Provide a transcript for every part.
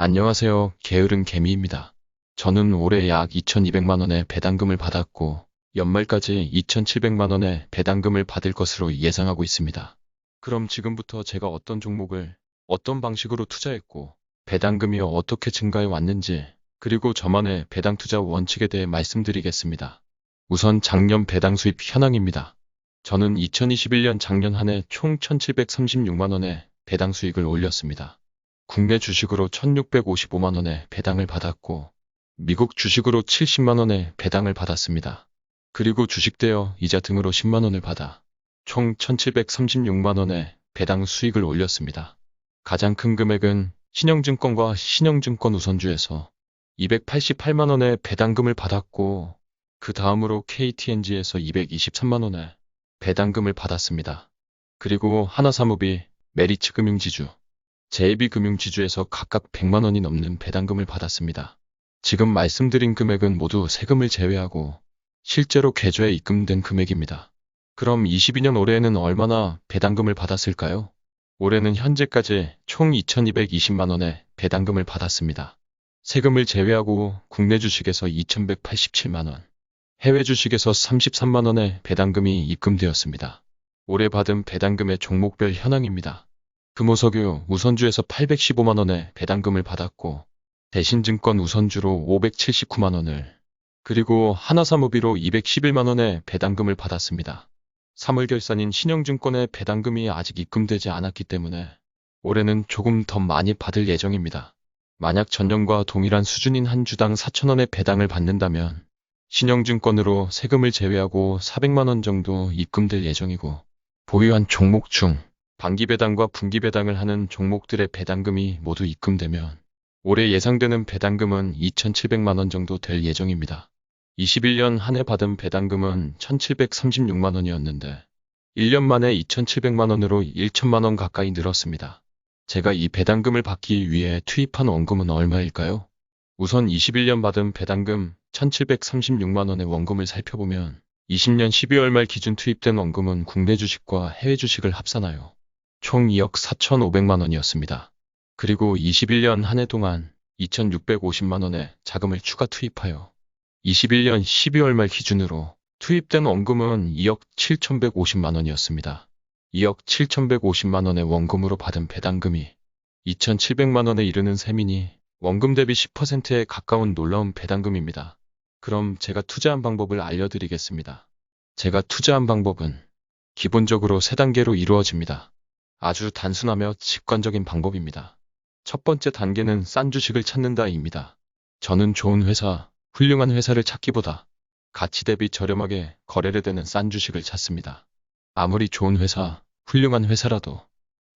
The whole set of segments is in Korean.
안녕하세요. 게으른 개미입니다. 저는 올해 약 2,200만 원의 배당금을 받았고 연말까지 2,700만 원의 배당금을 받을 것으로 예상하고 있습니다. 그럼 지금부터 제가 어떤 종목을 어떤 방식으로 투자했고 배당금이 어떻게 증가해 왔는지 그리고 저만의 배당 투자 원칙에 대해 말씀드리겠습니다. 우선 작년 배당 수입 현황입니다. 저는 2021년 작년 한 해 총 1,736만 원의 배당 수익을 올렸습니다. 국내 주식으로 1,655만 원의 배당을 받았고 미국 주식으로 70만 원의 배당을 받았습니다. 그리고 주식 대여 이자 등으로 10만 원을 받아 총 1,736만 원의 배당 수익을 올렸습니다. 가장 큰 금액은 신영증권과 신영증권 우선주에서 288만 원의 배당금을 받았고 그 다음으로 KTNG에서 223만 원의 배당금을 받았습니다. 그리고 하나사무비, 메리츠금융지주, JB금융지주에서 각각 100만 원이 넘는 배당금을 받았습니다. 지금 말씀드린 금액은 모두 세금을 제외하고 실제로 계좌에 입금된 금액입니다. 그럼 22년 올해에는 얼마나 배당금을 받았을까요? 올해는 현재까지 총 2,220만 원의 배당금을 받았습니다. 세금을 제외하고 국내 주식에서 2,187만 원, 해외 주식에서 33만 원의 배당금이 입금되었습니다. 올해 받은 배당금의 종목별 현황입니다. 금호석유 우선주에서 815만 원의 배당금을 받았고 대신증권 우선주로 579만 원을 그리고 하나사무비로 211만 원의 배당금을 받았습니다. 3월 결산인 신영증권의 배당금이 아직 입금되지 않았기 때문에 올해는 조금 더 많이 받을 예정입니다. 만약 전년과 동일한 수준인 한 주당 4,000원의 배당을 받는다면 신영증권으로 세금을 제외하고 400만 원 정도 입금될 예정이고 보유한 종목 중 반기 배당과 분기 배당을 하는 종목들의 배당금이 모두 입금되면 올해 예상되는 배당금은 2,700만 원 정도 될 예정입니다. 21년 한 해 받은 배당금은 1,736만 원이었는데 1년 만에 2,700만 원으로 1천만 원 가까이 늘었습니다. 제가 이 배당금을 받기 위해 투입한 원금은 얼마일까요? 우선 21년 받은 배당금 1,736만 원의 원금을 살펴보면 20년 12월 말 기준 투입된 원금은 국내 주식과 해외 주식을 합산하여 총 2억 4,500만 원이었습니다. 그리고 21년 한 해 동안 2,650만 원의 자금을 추가 투입하여 21년 12월 말 기준으로 투입된 원금은 2억 7,150만 원이었습니다. 2억 7,150만 원의 원금으로 받은 배당금이 2,700만 원에 이르는 셈이니 원금 대비 10%에 가까운 놀라운 배당금입니다. 그럼 제가 투자한 방법을 알려드리겠습니다. 제가 투자한 방법은 기본적으로 3단계로 이루어집니다. 아주 단순하며 직관적인 방법입니다. 첫 번째 단계는 싼 주식을 찾는다입니다. 저는 좋은 회사, 훌륭한 회사를 찾기보다 가치 대비 저렴하게 거래를 되는 싼 주식을 찾습니다. 아무리 좋은 회사, 훌륭한 회사라도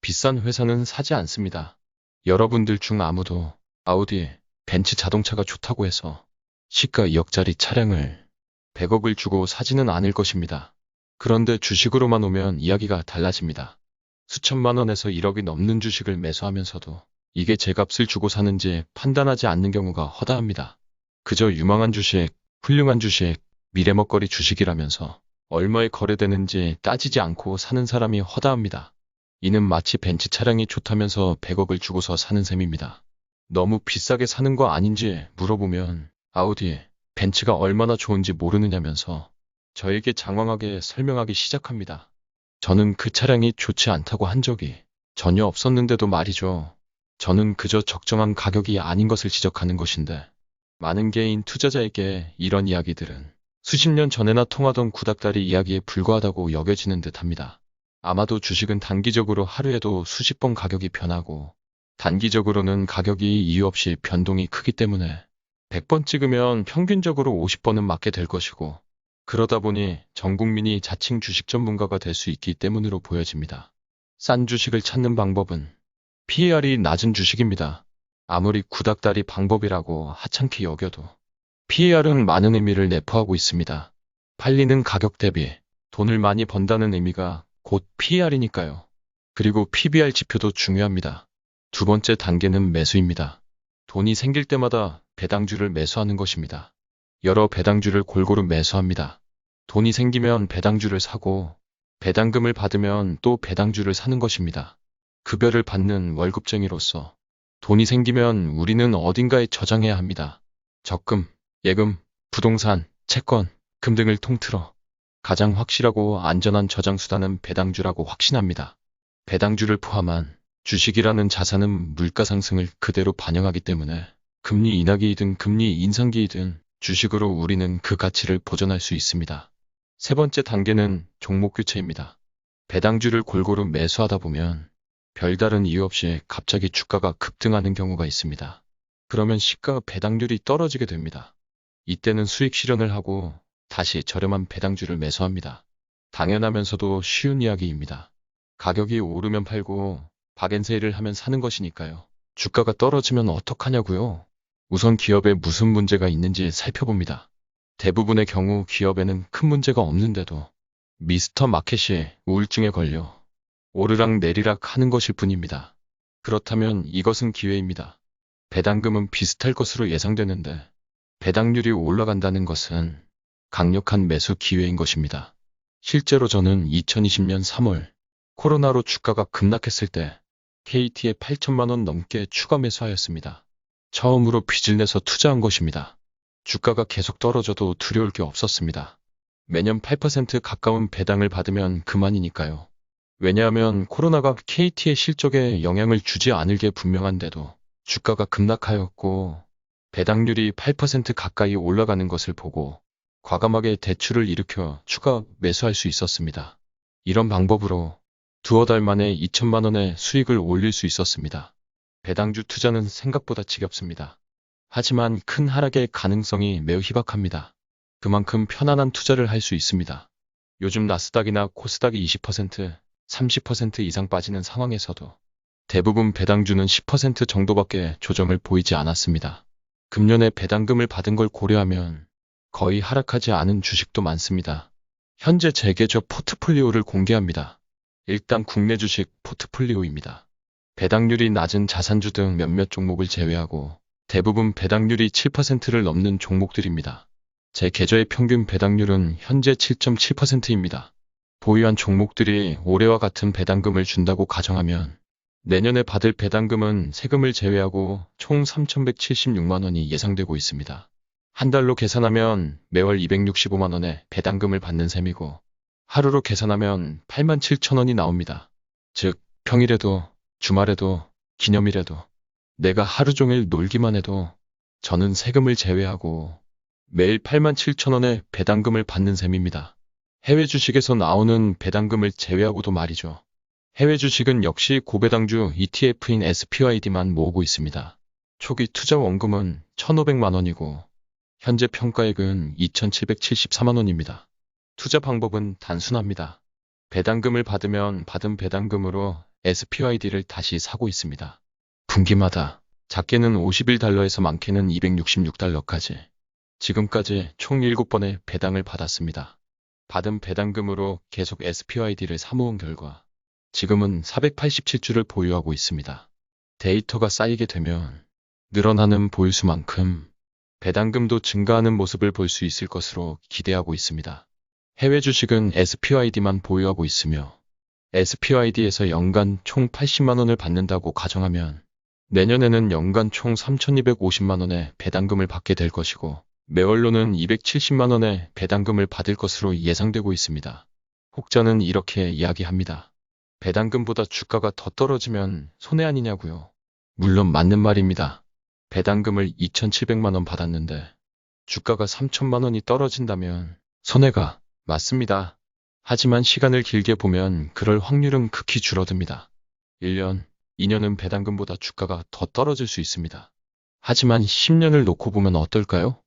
비싼 회사는 사지 않습니다. 여러분들 중 아무도 아우디, 벤츠 자동차가 좋다고 해서 시가 2억짜리 차량을 100억을 주고 사지는 않을 것입니다. 그런데 주식으로만 오면 이야기가 달라집니다. 수천만 원에서 1억이 넘는 주식을 매수하면서도 이게 제 값을 주고 사는지 판단하지 않는 경우가 허다합니다. 그저 유망한 주식, 훌륭한 주식, 미래먹거리 주식이라면서 얼마에 거래되는지 따지지 않고 사는 사람이 허다합니다. 이는 마치 벤츠 차량이 좋다면서 100억을 주고서 사는 셈입니다. 너무 비싸게 사는 거 아닌지 물어보면 아우디, 벤츠가 얼마나 좋은지 모르느냐면서 저에게 장황하게 설명하기 시작합니다. 저는 그 차량이 좋지 않다고 한 적이 전혀 없었는데도 말이죠. 저는 그저 적정한 가격이 아닌 것을 지적하는 것인데 많은 개인 투자자에게 이런 이야기들은 수십 년 전에나 통하던 구닥다리 이야기에 불과하다고 여겨지는 듯합니다. 아마도 주식은 단기적으로 하루에도 수십 번 가격이 변하고 단기적으로는 가격이 이유 없이 변동이 크기 때문에 100번 찍으면 평균적으로 50번은 맞게 될 것이고 그러다 보니 전 국민이 자칭 주식 전문가가 될 수 있기 때문으로 보여집니다. 싼 주식을 찾는 방법은 PER이 낮은 주식입니다. 아무리 구닥다리 방법이라고 하찮게 여겨도 PER은 많은 의미를 내포하고 있습니다. 팔리는 가격 대비 돈을 많이 번다는 의미가 곧 PER이니까요. 그리고 PBR 지표도 중요합니다. 두 번째 단계는 매수입니다. 돈이 생길 때마다 배당주를 매수하는 것입니다. 여러 배당주를 골고루 매수합니다. 돈이 생기면 배당주를 사고 배당금을 받으면 또 배당주를 사는 것입니다. 급여를 받는 월급쟁이로서 돈이 생기면 우리는 어딘가에 저장해야 합니다. 적금, 예금, 부동산, 채권, 금 등을 통틀어 가장 확실하고 안전한 저장 수단은 배당주라고 확신합니다. 배당주를 포함한 주식이라는 자산은 물가 상승을 그대로 반영하기 때문에 금리 인하기이든 금리 인상기이든 주식으로 우리는 그 가치를 보존할 수 있습니다. 세 번째 단계는 종목 교체입니다. 배당주를 골고루 매수하다 보면 별다른 이유 없이 갑자기 주가가 급등하는 경우가 있습니다. 그러면 시가 배당률이 떨어지게 됩니다. 이때는 수익 실현을 하고 다시 저렴한 배당주를 매수합니다. 당연하면서도 쉬운 이야기입니다. 가격이 오르면 팔고 박앤세일을 하면 사는 것이니까요. 주가가 떨어지면 어떡하냐고요? 우선 기업에 무슨 문제가 있는지 살펴봅니다. 대부분의 경우 기업에는 큰 문제가 없는데도 미스터 마켓이 우울증에 걸려 오르락 내리락 하는 것일 뿐입니다. 그렇다면 이것은 기회입니다. 배당금은 비슷할 것으로 예상되는데 배당률이 올라간다는 것은 강력한 매수 기회인 것입니다. 실제로 저는 2020년 3월 코로나로 주가가 급락했을 때 KT에 8천만 원 넘게 추가 매수하였습니다. 처음으로 빚을 내서 투자한 것입니다. 주가가 계속 떨어져도 두려울 게 없었습니다. 매년 8% 가까운 배당을 받으면 그만이니까요. 왜냐하면 코로나가 KT의 실적에 영향을 주지 않을 게 분명한데도 주가가 급락하였고 배당률이 8% 가까이 올라가는 것을 보고 과감하게 대출을 일으켜 추가 매수할 수 있었습니다. 이런 방법으로 두어 달 만에 2천만 원의 수익을 올릴 수 있었습니다. 배당주 투자는 생각보다 지겹습니다. 하지만 큰 하락의 가능성이 매우 희박합니다. 그만큼 편안한 투자를 할 수 있습니다. 요즘 나스닥이나 코스닥이 20%, 30% 이상 빠지는 상황에서도 대부분 배당주는 10% 정도밖에 조정을 보이지 않았습니다. 금년에 배당금을 받은 걸 고려하면 거의 하락하지 않은 주식도 많습니다. 현재 제 계좌 포트폴리오를 공개합니다. 일단 국내 주식 포트폴리오입니다. 배당률이 낮은 자산주 등 몇몇 종목을 제외하고 대부분 배당률이 7%를 넘는 종목들입니다. 제 계좌의 평균 배당률은 현재 7.7%입니다. 보유한 종목들이 올해와 같은 배당금을 준다고 가정하면 내년에 받을 배당금은 세금을 제외하고 총 3,176만 원이 예상되고 있습니다. 한 달로 계산하면 매월 265만 원의 배당금을 받는 셈이고 하루로 계산하면 8만 7천 원이 나옵니다. 즉 평일에도 주말에도 기념일에도 내가 하루 종일 놀기만 해도 저는 세금을 제외하고 매일 8만 7천 원의 배당금을 받는 셈입니다. 해외 주식에서 나오는 배당금을 제외하고도 말이죠. 해외 주식은 역시 고배당주 ETF인 SPYD만 모으고 있습니다. 초기 투자 원금은 1,500만 원이고 현재 평가액은 2,774만 원입니다. 투자 방법은 단순합니다. 배당금을 받으면 받은 배당금으로 SPYD를 다시 사고 있습니다. 분기마다 작게는 51달러에서 많게는 266달러까지 지금까지 총 7번의 배당을 받았습니다. 받은 배당금으로 계속 SPYD를 사모은 결과 지금은 487주를 보유하고 있습니다. 데이터가 쌓이게 되면 늘어나는 보유수만큼 배당금도 증가하는 모습을 볼 수 있을 것으로 기대하고 있습니다. 해외 주식은 SPYD만 보유하고 있으며 SPYD에서 연간 총 80만 원을 받는다고 가정하면 내년에는 연간 총 3,250만 원의 배당금을 받게 될 것이고 매월로는 270만 원의 배당금을 받을 것으로 예상되고 있습니다. 혹자는 이렇게 이야기합니다. 배당금보다 주가가 더 떨어지면 손해 아니냐고요. 물론 맞는 말입니다. 배당금을 2,700만 원 받았는데 주가가 3천만 원이 떨어진다면 손해가 맞습니다. 하지만 시간을 길게 보면 그럴 확률은 극히 줄어듭니다. 1년, 2년은 배당금보다 주가가 더 떨어질 수 있습니다. 하지만 10년을 놓고 보면 어떨까요?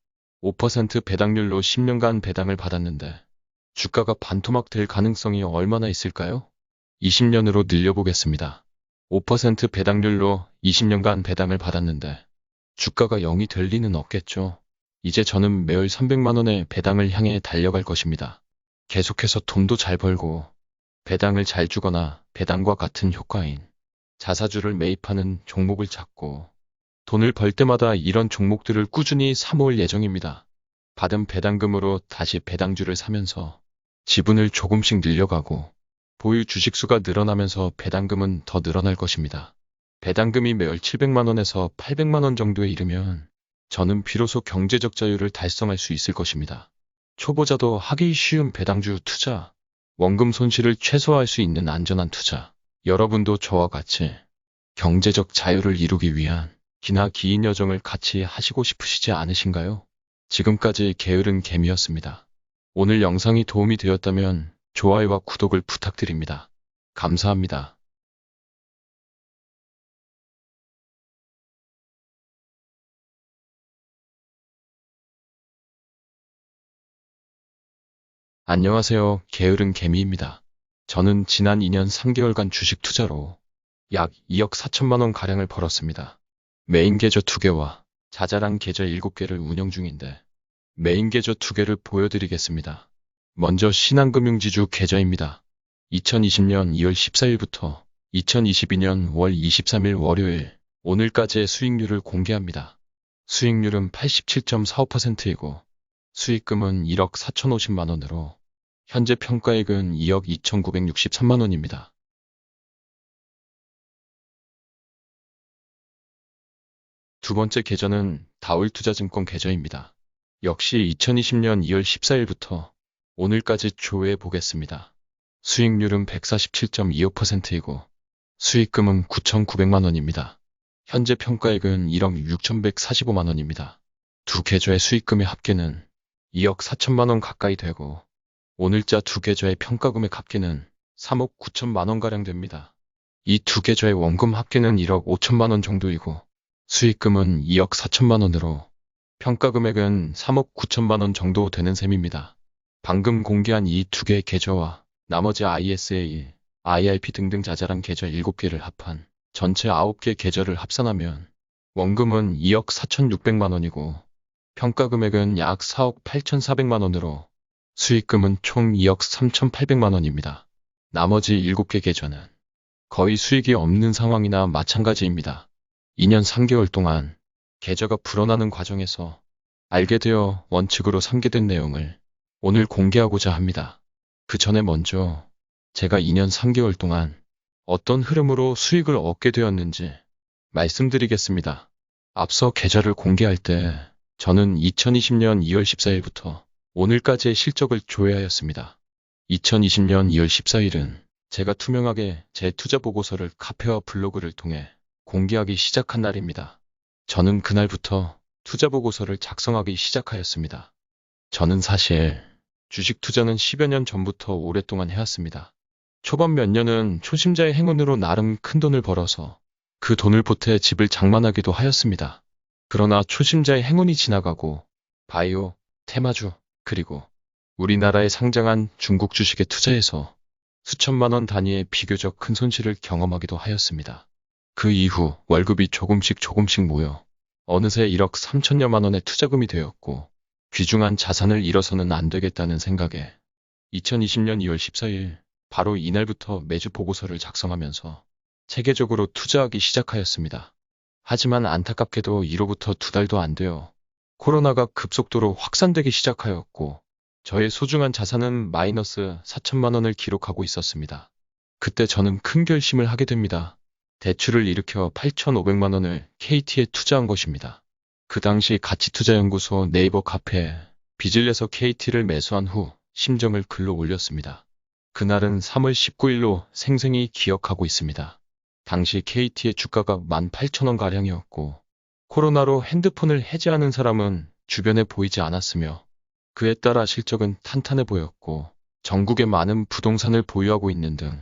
5% 배당률로 10년간 배당을 받았는데 주가가 반토막 될 가능성이 얼마나 있을까요? 20년으로 늘려보겠습니다. 5% 배당률로 20년간 배당을 받았는데 주가가 0이 될 리는 없겠죠. 이제 저는 매월 300만 원의 배당을 향해 달려갈 것입니다. 계속해서 돈도 잘 벌고 배당을 잘 주거나 배당과 같은 효과인 자사주를 매입하는 종목을 찾고 돈을 벌 때마다 이런 종목들을 꾸준히 사모을 예정입니다. 받은 배당금으로 다시 배당주를 사면서 지분을 조금씩 늘려가고 보유 주식수가 늘어나면서 배당금은 더 늘어날 것입니다. 배당금이 매월 700만 원에서 800만 원 정도에 이르면 저는 비로소 경제적 자유를 달성할 수 있을 것입니다. 초보자도 하기 쉬운 배당주 투자, 원금 손실을 최소화할 수 있는 안전한 투자. 여러분도 저와 같이 경제적 자유를 이루기 위한 기나 긴 여정을 같이 하시고 싶으시지 않으신가요? 지금까지 게으른 개미였습니다. 오늘 영상이 도움이 되었다면 좋아요와 구독을 부탁드립니다. 감사합니다. 안녕하세요. 게으른 개미입니다. 저는 지난 2년 3개월간 주식 투자로 약 2억 4천만 원 가량을 벌었습니다. 메인 계좌 2개와 자잘한 계좌 7개를 운영 중인데 메인 계좌 2개를 보여드리겠습니다. 먼저 신한금융지주 계좌입니다. 2020년 2월 14일부터 2022년 5월 23일 월요일 오늘까지의 수익률을 공개합니다. 수익률은 87.45%이고 수익금은 1억 4,050만 원으로 현재 평가액은 2억 2,963만 원입니다. 두 번째 계좌는 다울투자증권 계좌입니다. 역시 2020년 2월 14일부터 오늘까지 조회해 보겠습니다. 수익률은 147.25%이고 수익금은 9,900만 원입니다. 현재 평가액은 1억 6,145만 원입니다. 두 계좌의 수익금의 합계는 2억 4천만 원 가까이 되고 오늘자 두 계좌의 평가금액 합계는 3억 9천만 원가량 됩니다. 이 두 계좌의 원금 합계는 1억 5천만 원 정도이고 수익금은 2억 4천만 원으로 평가금액은 3억 9천만 원 정도 되는 셈입니다. 방금 공개한 이 두 개의 계좌와 나머지 ISA, IRP 등등 자잘한 계좌 7개를 합한 전체 9개 계좌를 합산하면 원금은 2억 4,600만 원이고 평가금액은 약 4억 8,400만 원으로 수익금은 총 2억 3,800만 원입니다. 나머지 7개 계좌는 거의 수익이 없는 상황이나 마찬가지입니다. 2년 3개월 동안 계좌가 불어나는 과정에서 알게 되어 원칙으로 삼게 된 내용을 오늘 공개하고자 합니다. 그 전에 먼저 제가 2년 3개월 동안 어떤 흐름으로 수익을 얻게 되었는지 말씀드리겠습니다. 앞서 계좌를 공개할 때 저는 2020년 2월 14일부터 오늘까지의 실적을 조회하였습니다. 2020년 2월 14일은 제가 투명하게 제 투자 보고서를 카페와 블로그를 통해 공개하기 시작한 날입니다. 저는 그날부터 투자 보고서를 작성하기 시작하였습니다. 저는 사실 주식 투자는 10여 년 전부터 오랫동안 해왔습니다. 초반 몇 년은 초심자의 행운으로 나름 큰 돈을 벌어서 그 돈을 보태 집을 장만하기도 하였습니다. 그러나 초심자의 행운이 지나가고 바이오, 테마주, 그리고 우리나라에 상장한 중국 주식에 투자해서 수천만 원 단위의 비교적 큰 손실을 경험하기도 하였습니다. 그 이후 월급이 조금씩 모여 어느새 1억 3천여만 원의 투자금이 되었고 귀중한 자산을 잃어서는 안 되겠다는 생각에 2020년 2월 14일 바로 이날부터 매주 보고서를 작성하면서 체계적으로 투자하기 시작하였습니다. 하지만 안타깝게도 이로부터 2달도 안 되어 코로나가 급속도로 확산되기 시작하였고 저의 소중한 자산은 마이너스 4천만 원을 기록하고 있었습니다. 그때 저는 큰 결심을 하게 됩니다. 대출을 일으켜 8,500만 원을 KT에 투자한 것입니다. 그 당시 가치투자연구소 네이버 카페에 빚을 내서 KT를 매수한 후 심정을 글로 올렸습니다. 그날은 3월 19일로 생생히 기억하고 있습니다. 당시 KT의 주가가 18,000원가량이었고 코로나로 핸드폰을 해지하는 사람은 주변에 보이지 않았으며 그에 따라 실적은 탄탄해 보였고 전국에 많은 부동산을 보유하고 있는 등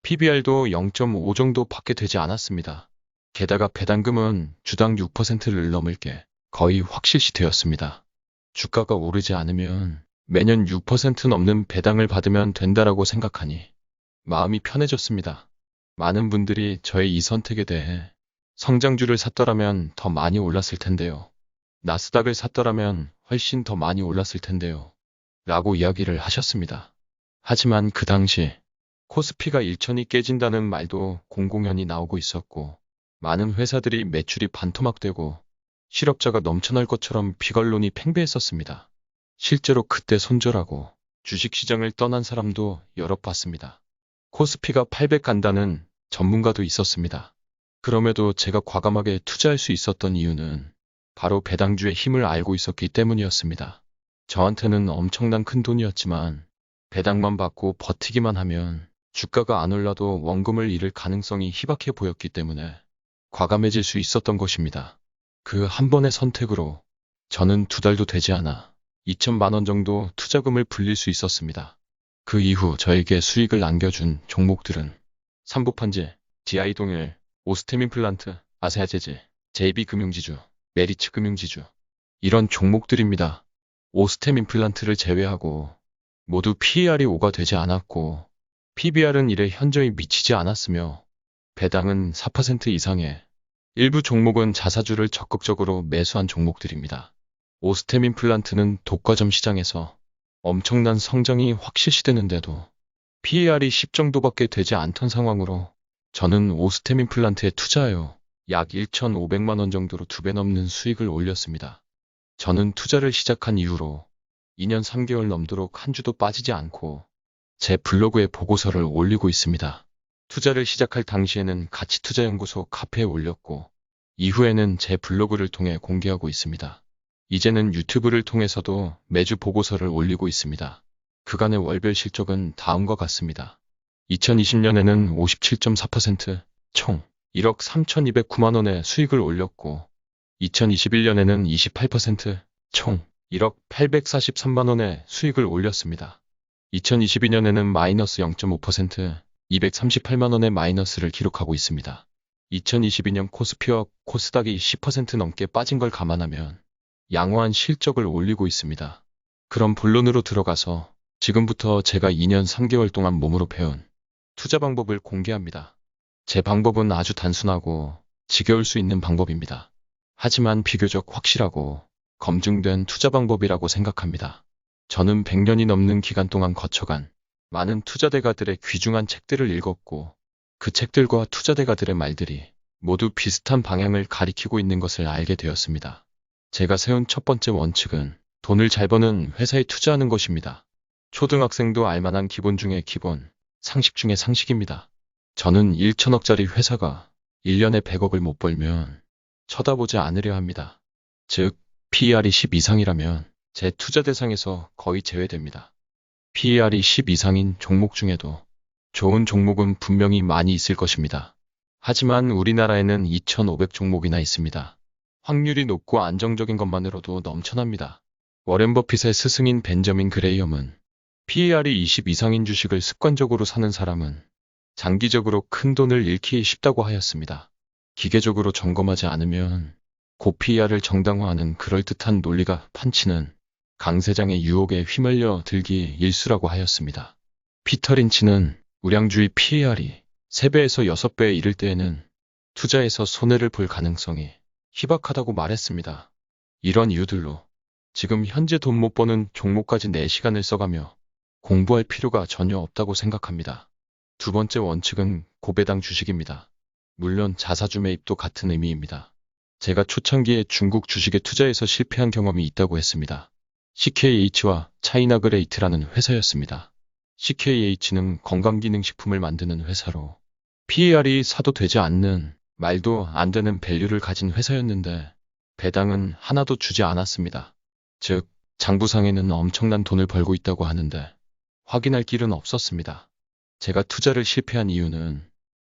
PBR도 0.5 정도밖에 되지 않았습니다. 게다가 배당금은 주당 6%를 넘을 게 거의 확실시 되었습니다. 주가가 오르지 않으면 매년 6% 넘는 배당을 받으면 된다라고 생각하니 마음이 편해졌습니다. 많은 분들이 저의 이 선택에 대해 성장주를 샀더라면 더 많이 올랐을 텐데요. 나스닥을 샀더라면 훨씬 더 많이 올랐을 텐데요. 라고 이야기를 하셨습니다. 하지만 그 당시 코스피가 1천이 깨진다는 말도 공공연히 나오고 있었고 많은 회사들이 매출이 반토막되고 실업자가 넘쳐날 것처럼 비관론이 팽배했었습니다. 실제로 그때 손절하고 주식시장을 떠난 사람도 여럿 봤습니다. 코스피가 800 간다는 전문가도 있었습니다. 그럼에도 제가 과감하게 투자할 수 있었던 이유는 바로 배당주의 힘을 알고 있었기 때문이었습니다. 저한테는 엄청난 큰 돈이었지만 배당만 받고 버티기만 하면 주가가 안 올라도 원금을 잃을 가능성이 희박해 보였기 때문에 과감해질 수 있었던 것입니다. 그 한 번의 선택으로 저는 2달도 되지 않아 2천만 원 정도 투자금을 불릴 수 있었습니다. 그 이후 저에게 수익을 안겨준 종목들은 삼보판지, DI동일, 오스템임플란트, 아세아제지, JB금융지주, 메리츠금융지주 이런 종목들입니다. 오스템임플란트를 제외하고 모두 PER이 5가 되지 않았고 PBR은 1에 현저히 미치지 않았으며 배당은 4% 이상의 일부 종목은 자사주를 적극적으로 매수한 종목들입니다. 오스템임플란트는 독과점 시장에서 엄청난 성장이 확실시되는데도 PER이 10 정도밖에 되지 않던 상황으로 저는 오스템임플란트에 투자하여 약 1,500만 원 정도로 2배 넘는 수익을 올렸습니다. 저는 투자를 시작한 이후로 2년 3개월 넘도록 한 주도 빠지지 않고 제 블로그에 보고서를 올리고 있습니다. 투자를 시작할 당시에는 가치투자연구소 카페에 올렸고 이후에는 제 블로그를 통해 공개하고 있습니다. 이제는 유튜브를 통해서도 매주 보고서를 올리고 있습니다. 그간의 월별 실적은 다음과 같습니다. 2020년에는 57.4% 총 1억 3,209만 원의 수익을 올렸고 2021년에는 28% 총 1억 843만 원의 수익을 올렸습니다. 2022년에는 마이너스 0.5% 238만 원의 마이너스를 기록하고 있습니다. 2022년 코스피와 코스닥이 10% 넘게 빠진 걸 감안하면 양호한 실적을 올리고 있습니다. 그럼 본론으로 들어가서 지금부터 제가 2년 3개월 동안 몸으로 배운 투자 방법을 공개합니다. 제 방법은 아주 단순하고 지겨울 수 있는 방법입니다. 하지만 비교적 확실하고 검증된 투자 방법이라고 생각합니다. 저는 100년이 넘는 기간 동안 거쳐간 많은 투자대가들의 귀중한 책들을 읽었고 그 책들과 투자대가들의 말들이 모두 비슷한 방향을 가리키고 있는 것을 알게 되었습니다. 제가 세운 첫 번째 원칙은 돈을 잘 버는 회사에 투자하는 것입니다. 초등학생도 알만한 기본 중의 기본, 상식 중의 상식입니다. 저는 1천억짜리 회사가 1년에 100억을 못 벌면 쳐다보지 않으려 합니다. 즉, PER이 10 이상이라면 제 투자 대상에서 거의 제외됩니다. PER이 10 이상인 종목 중에도 좋은 종목은 분명히 많이 있을 것입니다. 하지만 우리나라에는 2,500 종목이나 있습니다. 확률이 높고 안정적인 것만으로도 넘쳐납니다. 워렌 버핏의 스승인 벤저민 그레이엄은 PER이 20 이상인 주식을 습관적으로 사는 사람은 장기적으로 큰 돈을 잃기 쉽다고 하였습니다. 기계적으로 점검하지 않으면 고PER을 정당화하는 그럴듯한 논리가 판치는 강세장의 유혹에 휘말려 들기 일쑤라고 하였습니다. 피터 린치는 우량주의 PER이 3배에서 6배에 이를 때에는 투자에서 손해를 볼 가능성이 희박하다고 말했습니다. 이런 이유들로 지금 현재 돈 못 버는 종목까지 내 시간을 써가며 공부할 필요가 전혀 없다고 생각합니다. 두 번째 원칙은 고배당 주식입니다. 물론 자사주 매입도 같은 의미입니다. 제가 초창기에 중국 주식에 투자해서 실패한 경험이 있다고 했습니다. CKH와 차이나그레이트라는 회사였습니다. CKH는 건강기능식품을 만드는 회사로 PER이 사도 되지 않는 말도 안 되는 밸류를 가진 회사였는데 배당은 하나도 주지 않았습니다. 즉, 장부상에는 엄청난 돈을 벌고 있다고 하는데 확인할 길은 없었습니다. 제가 투자를 실패한 이유는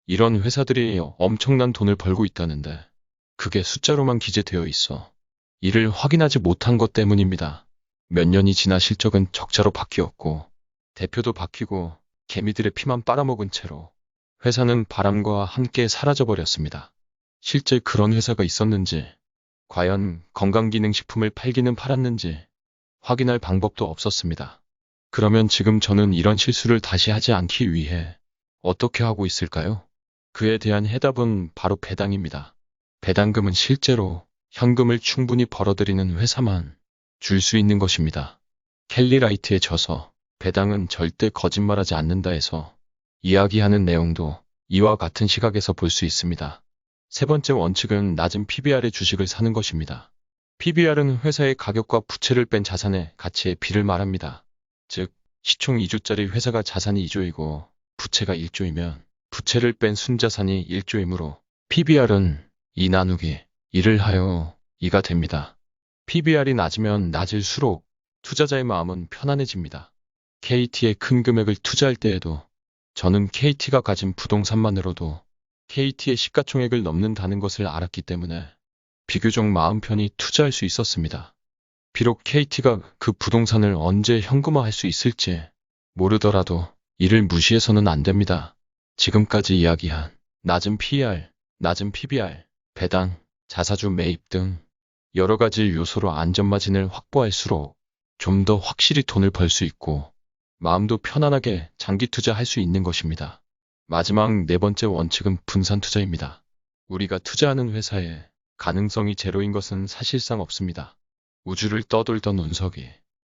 이런 회사들이 엄청난 돈을 벌고 있다는데 그게 숫자로만 기재되어 있어 이를 확인하지 못한 것 때문입니다. 몇 년이 지나 실적은 적자로 바뀌었고 대표도 바뀌고 개미들의 피만 빨아먹은 채로 회사는 바람과 함께 사라져버렸습니다. 실제 그런 회사가 있었는지, 과연 건강기능식품을 팔기는 팔았는지 확인할 방법도 없었습니다. 그러면 지금 저는 이런 실수를 다시 하지 않기 위해 어떻게 하고 있을까요? 그에 대한 해답은 바로 배당입니다. 배당금은 실제로 현금을 충분히 벌어들이는 회사만 줄 수 있는 것입니다. 켈리 라이트의 저서 배당은 절대 거짓말하지 않는다에서 이야기하는 내용도 이와 같은 시각에서 볼 수 있습니다. 세 번째 원칙은 낮은 PBR의 주식을 사는 것입니다. PBR은 회사의 가격과 부채를 뺀 자산의 가치의 비를 말합니다. 즉, 시총 2조짜리 회사가 자산이 2조이고 부채가 1조이면 부채를 뺀 순자산이 1조이므로 PBR은 이 나누기 1을 하여 2가 됩니다. PBR이 낮으면 낮을수록 투자자의 마음은 편안해집니다. KT에 큰 금액을 투자할 때에도 저는 KT가 가진 부동산만으로도 KT의 시가총액을 넘는다는 것을 알았기 때문에 비교적 마음 편히 투자할 수 있었습니다. 비록 KT가 그 부동산을 언제 현금화할 수 있을지 모르더라도 이를 무시해서는 안 됩니다. 지금까지 이야기한 낮은 PER, 낮은 PBR, 배당, 자사주 매입 등 여러 가지 요소로 안전마진을 확보할수록 좀 더 확실히 돈을 벌 수 있고 마음도 편안하게 장기 투자할 수 있는 것입니다. 마지막 네 번째 원칙은 분산 투자입니다. 우리가 투자하는 회사에 가능성이 제로인 것은 사실상 없습니다. 우주를 떠돌던 운석이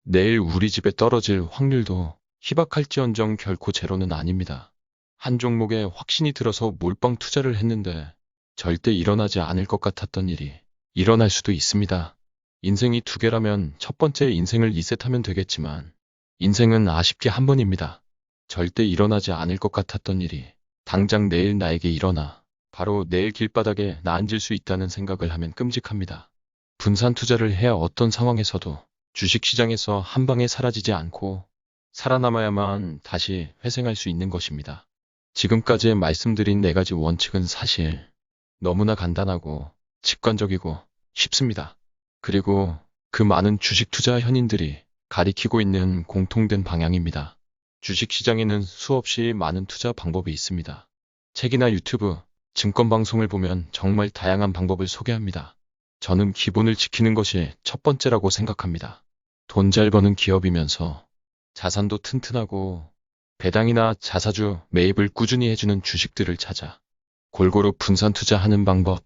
내일 우리 집에 떨어질 확률도 희박할지언정 결코 제로는 아닙니다. 한 종목에 확신이 들어서 몰빵 투자를 했는데 절대 일어나지 않을 것 같았던 일이 일어날 수도 있습니다. 인생이 두 개라면 첫 번째 인생을 리셋하면 되겠지만 인생은 아쉽게 한 번입니다. 절대 일어나지 않을 것 같았던 일이 당장 내일 나에게 일어나 바로 내일 길바닥에 나 앉을 수 있다는 생각을 하면 끔찍합니다. 분산 투자를 해야 어떤 상황에서도 주식시장에서 한 방에 사라지지 않고 살아남아야만 다시 회생할 수 있는 것입니다. 지금까지 말씀드린 네 가지 원칙은 사실 너무나 간단하고 직관적이고 쉽습니다. 그리고 그 많은 주식 투자 현인들이 가리키고 있는 공통된 방향입니다. 주식시장에는 수없이 많은 투자 방법이 있습니다. 책이나 유튜브, 증권방송을 보면 정말 다양한 방법을 소개합니다. 저는 기본을 지키는 것이 첫 번째라고 생각합니다. 돈 잘 버는 기업이면서 자산도 튼튼하고 배당이나 자사주 매입을 꾸준히 해주는 주식들을 찾아 골고루 분산 투자하는 방법.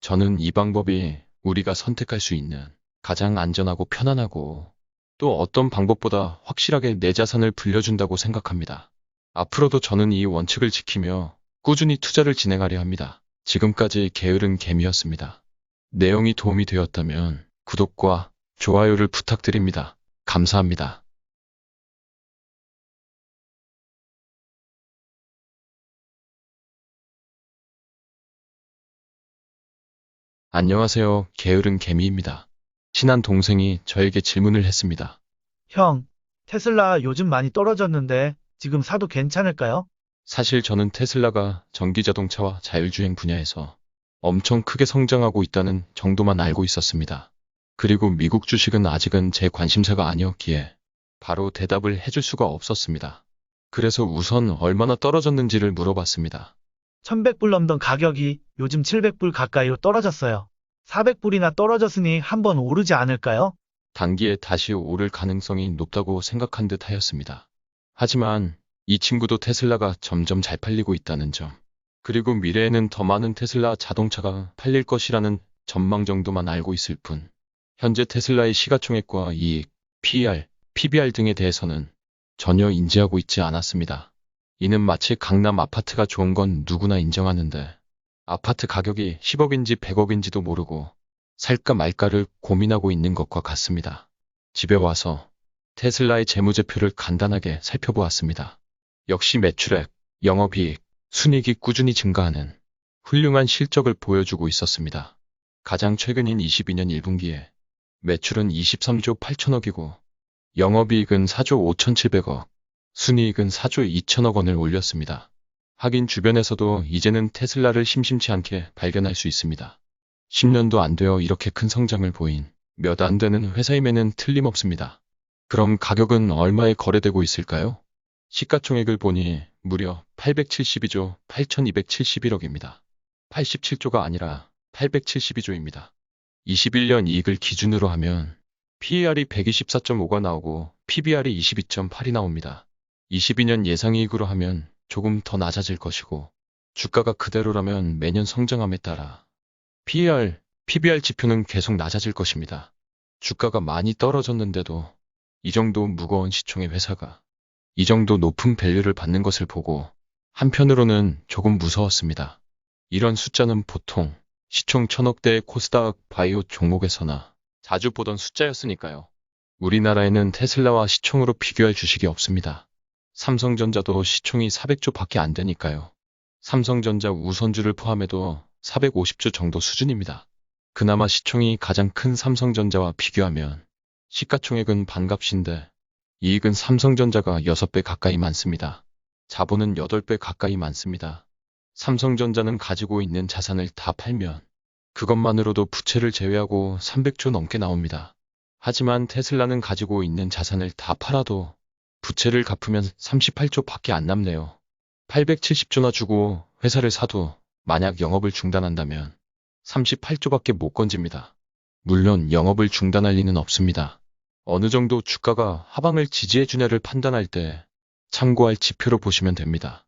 저는 이 방법이 우리가 선택할 수 있는 가장 안전하고 편안하고 또 어떤 방법보다 확실하게 내 자산을 불려준다고 생각합니다. 앞으로도 저는 이 원칙을 지키며 꾸준히 투자를 진행하려 합니다. 지금까지 게으른 개미였습니다. 내용이 도움이 되었다면 구독과 좋아요를 부탁드립니다. 감사합니다. 안녕하세요. 게으른 개미입니다. 친한 동생이 저에게 질문을 했습니다. 형, 테슬라 요즘 많이 떨어졌는데 지금 사도 괜찮을까요? 사실 저는 테슬라가 전기자동차와 자율주행 분야에서 엄청 크게 성장하고 있다는 정도만 알고 있었습니다. 그리고 미국 주식은 아직은 제 관심사가 아니었기에 바로 대답을 해줄 수가 없었습니다. 그래서 우선 얼마나 떨어졌는지를 물어봤습니다. 1100불 넘던 가격이 요즘 700불 가까이로 떨어졌어요. 400불이나 떨어졌으니 한번 오르지 않을까요? 단기에 다시 오를 가능성이 높다고 생각한 듯 하였습니다. 하지만 이 친구도 테슬라가 점점 잘 팔리고 있다는 점, 그리고 미래에는 더 많은 테슬라 자동차가 팔릴 것이라는 전망 정도만 알고 있을 뿐, 현재 테슬라의 시가총액과 이익, PER, PBR 등에 대해서는 전혀 인지하고 있지 않았습니다. 이는 마치 강남 아파트가 좋은 건 누구나 인정하는데 아파트 가격이 10억인지 100억인지도 모르고 살까 말까를 고민하고 있는 것과 같습니다. 집에 와서 테슬라의 재무제표를 간단하게 살펴보았습니다. 역시 매출액, 영업이익, 순이익이 꾸준히 증가하는 훌륭한 실적을 보여주고 있었습니다. 가장 최근인 22년 1분기에 매출은 23조 8천억이고 영업이익은 4조 5,700억, 순이익은 4조 2천억 원을 올렸습니다. 하긴 주변에서도 이제는 테슬라를 심심치 않게 발견할 수 있습니다. 10년도 안 되어 이렇게 큰 성장을 보인 몇 안 되는 회사임에는 틀림없습니다. 그럼 가격은 얼마에 거래되고 있을까요? 시가총액을 보니 무려 872조 8,271억입니다. 87조가 아니라 872조입니다. 21년 이익을 기준으로 하면 PER이 124.5가 나오고 PBR이 22.8이 나옵니다. 22년 예상이익으로 하면 조금 더 낮아질 것이고 주가가 그대로라면 매년 성장함에 따라 PER, PBR 지표는 계속 낮아질 것입니다. 주가가 많이 떨어졌는데도 이 정도 무거운 시총의 회사가 이 정도 높은 밸류를 받는 것을 보고 한편으로는 조금 무서웠습니다. 이런 숫자는 보통 시총 1000억대의 코스닥 바이오 종목에서나 자주 보던 숫자였으니까요. 우리나라에는 테슬라와 시총으로 비교할 주식이 없습니다. 삼성전자도 시총이 400조 밖에 안 되니까요. 삼성전자 우선주를 포함해도 450조 정도 수준입니다. 그나마 시총이 가장 큰 삼성전자와 비교하면 시가총액은 반값인데 이익은 삼성전자가 6배 가까이 많습니다. 자본은 8배 가까이 많습니다. 삼성전자는 가지고 있는 자산을 다 팔면 그것만으로도 부채를 제외하고 300조 넘게 나옵니다. 하지만 테슬라는 가지고 있는 자산을 다 팔아도 부채를 갚으면 38조 밖에 안 남네요. 870조나 주고 회사를 사도 만약 영업을 중단한다면 38조밖에 못 건집니다. 물론 영업을 중단할 리는 없습니다. 어느 정도 주가가 하방을 지지해주냐를 판단할 때 참고할 지표로 보시면 됩니다.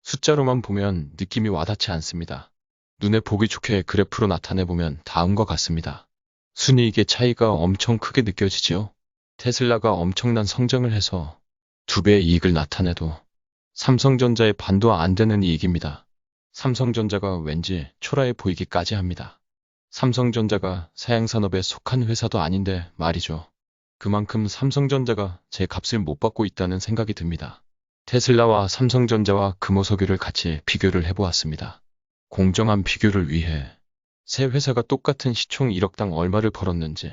숫자로만 보면 느낌이 와닿지 않습니다. 눈에 보기 좋게 그래프로 나타내보면 다음과 같습니다. 순이익의 차이가 엄청 크게 느껴지지요. 테슬라가 엄청난 성장을 해서 2배의 이익을 나타내도 삼성전자의 반도 안 되는 이익입니다. 삼성전자가 왠지 초라해 보이기까지 합니다. 삼성전자가 사양산업에 속한 회사도 아닌데 말이죠. 그만큼 삼성전자가 제 값을 못 받고 있다는 생각이 듭니다. 테슬라와 삼성전자와 금호석유를 같이 비교를 해보았습니다. 공정한 비교를 위해 세 회사가 똑같은 시총 1억당 얼마를 벌었는지,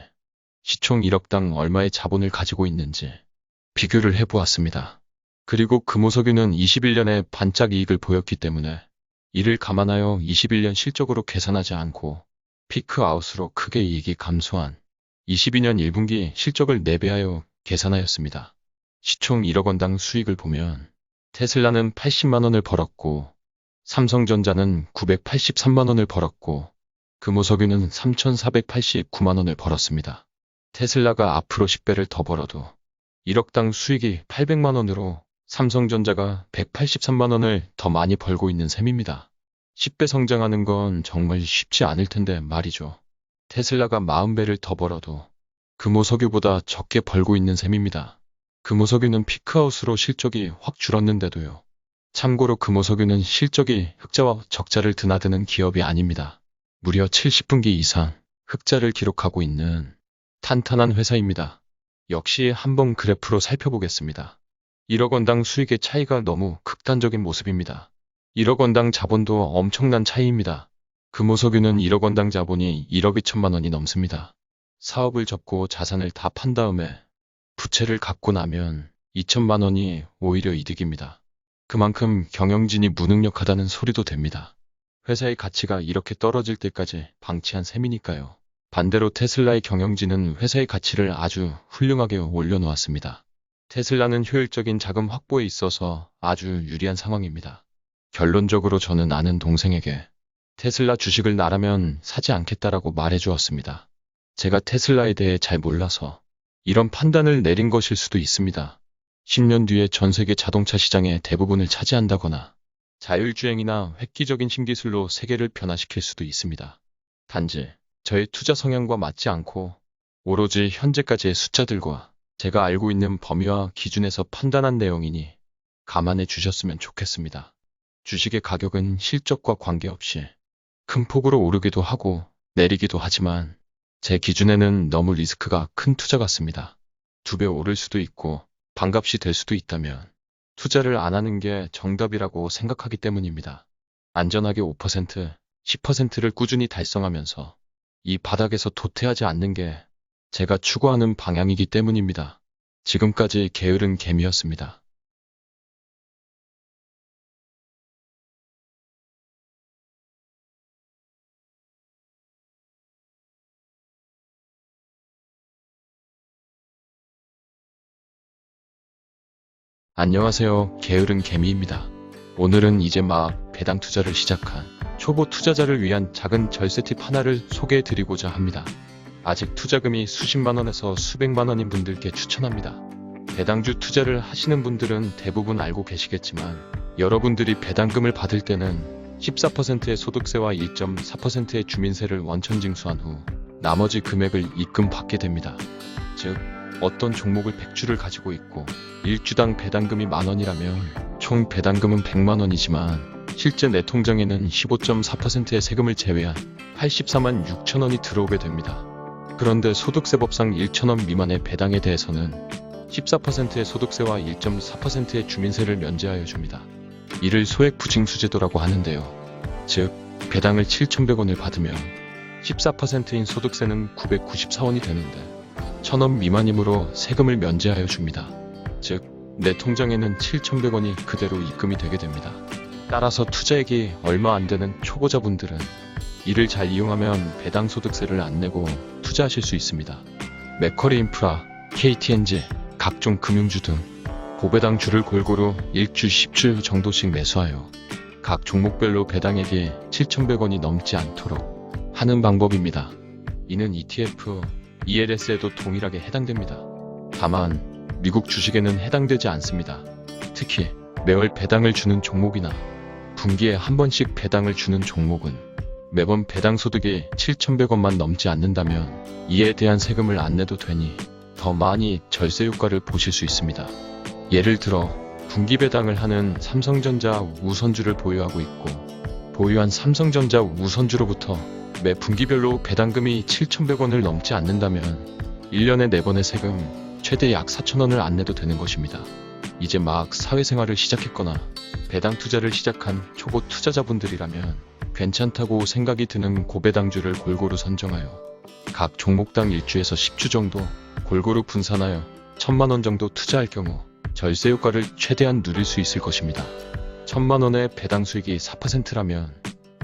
시총 1억당 얼마의 자본을 가지고 있는지 비교를 해보았습니다. 그리고 금호석유는 21년에 반짝 이익을 보였기 때문에 이를 감안하여 21년 실적으로 계산하지 않고 피크아웃으로 크게 이익이 감소한 22년 1분기 실적을 내배하여 계산하였습니다. 시총 1억 원당 수익을 보면 테슬라는 80만 원을 벌었고 삼성전자는 983만 원을 벌었고 금호석유는 3,489만 원을 벌었습니다. 테슬라가 앞으로 10배를 더 벌어도 1억당 수익이 800만 원으로 삼성전자가 183만 원을 더 많이 벌고 있는 셈입니다. 10배 성장하는 건 정말 쉽지 않을 텐데 말이죠. 테슬라가 40배를 더 벌어도 금호석유보다 적게 벌고 있는 셈입니다. 금호석유는 피크아웃으로 실적이 확 줄었는데도요. 참고로 금호석유는 실적이 흑자와 적자를 드나드는 기업이 아닙니다. 무려 70분기 이상 흑자를 기록하고 있는 탄탄한 회사입니다. 역시 한번 그래프로 살펴보겠습니다. 1억 원당 수익의 차이가 너무 극단적인 모습입니다. 1억 원당 자본도 엄청난 차이입니다. 금호석유는 1억 원당 자본이 1억 2천만 원이 넘습니다. 사업을 접고 자산을 다 판 다음에 부채를 갚고 나면 2천만 원이 오히려 이득입니다. 그만큼 경영진이 무능력하다는 소리도 됩니다. 회사의 가치가 이렇게 떨어질 때까지 방치한 셈이니까요. 반대로 테슬라의 경영진은 회사의 가치를 아주 훌륭하게 올려놓았습니다. 테슬라는 효율적인 자금 확보에 있어서 아주 유리한 상황입니다. 결론적으로 저는 아는 동생에게 테슬라 주식을 나라면 사지 않겠다라고 말해주었습니다. 제가 테슬라에 대해 잘 몰라서 이런 판단을 내린 것일 수도 있습니다. 10년 뒤에 전 세계 자동차 시장의 대부분을 차지한다거나 자율주행이나 획기적인 신기술로 세계를 변화시킬 수도 있습니다. 단지 저의 투자 성향과 맞지 않고 오로지 현재까지의 숫자들과 제가 알고 있는 범위와 기준에서 판단한 내용이니 감안해 주셨으면 좋겠습니다. 주식의 가격은 실적과 관계없이 큰 폭으로 오르기도 하고 내리기도 하지만 제 기준에는 너무 리스크가 큰 투자 같습니다. 2배 오를 수도 있고 반값이 될 수도 있다면 투자를 안 하는 게 정답이라고 생각하기 때문입니다. 안전하게 5%, 10%를 꾸준히 달성하면서 이 바닥에서 도태하지 않는 게 제가 추구하는 방향이기 때문입니다. 지금까지 게으른 개미였습니다. 안녕하세요. 게으른 개미입니다. 오늘은 이제 막 배당 투자를 시작한 초보 투자자를 위한 작은 절세 팁 하나를 소개해 드리고자 합니다. 아직 투자금이 수십만 원에서 수백만 원인 분들께 추천합니다. 배당주 투자를 하시는 분들은 대부분 알고 계시겠지만 여러분들이 배당금을 받을 때는 14%의 소득세와 1.4%의 주민세를 원천징수한 후 나머지 금액을 입금받게 됩니다. 즉 어떤 종목을 100주를 가지고 있고 1주당 배당금이 만원이라면 총 배당금은 100만 원이지만 실제 내 통장에는 15.4%의 세금을 제외한 84만 6천 원이 들어오게 됩니다. 그런데 소득세법상 1,000원 미만의 배당에 대해서는 14%의 소득세와 1.4%의 주민세를 면제하여 줍니다. 이를 소액부징수제도라고 하는데요. 즉 배당을 7,100원을 받으면 14%인 소득세는 994원이 되는데 1,000원 미만이므로 세금을 면제하여 줍니다. 즉, 내 통장에는 7,100원이 그대로 입금이 되게 됩니다. 따라서 투자액이 얼마 안 되는 초보자분들은 이를 잘 이용하면 배당 소득세를 안 내고 투자하실 수 있습니다. 맥쿼리 인프라, KTNG, 각종 금융주 등 고배당주를 골고루 1주 10주 정도씩 매수하여 각 종목별로 배당액이 7,100원이 넘지 않도록 하는 방법입니다. 이는 ETF, ELS에도 동일하게 해당됩니다. 다만 미국 주식에는 해당되지 않습니다. 특히 매월 배당을 주는 종목이나 분기에 한 번씩 배당을 주는 종목은 매번 배당 소득이 7,100원만 넘지 않는다면 이에 대한 세금을 안 내도 되니 더 많이 절세 효과를 보실 수 있습니다. 예를 들어 분기 배당을 하는 삼성전자 우선주를 보유하고 있고 보유한 삼성전자 우선주로부터 매 분기별로 배당금이 7,100원을 넘지 않는다면 1년에 4번의 세금 최대 약 4,000원을 안 내도 되는 것입니다. 이제 막 사회생활을 시작했거나 배당 투자를 시작한 초보 투자자분들이라면 괜찮다고 생각이 드는 고배당주를 골고루 선정하여 각 종목당 1주에서 10주 정도 골고루 분산하여 1,000만원 정도 투자할 경우 절세 효과를 최대한 누릴 수 있을 것입니다. 1,000만원의 배당 수익이 4%라면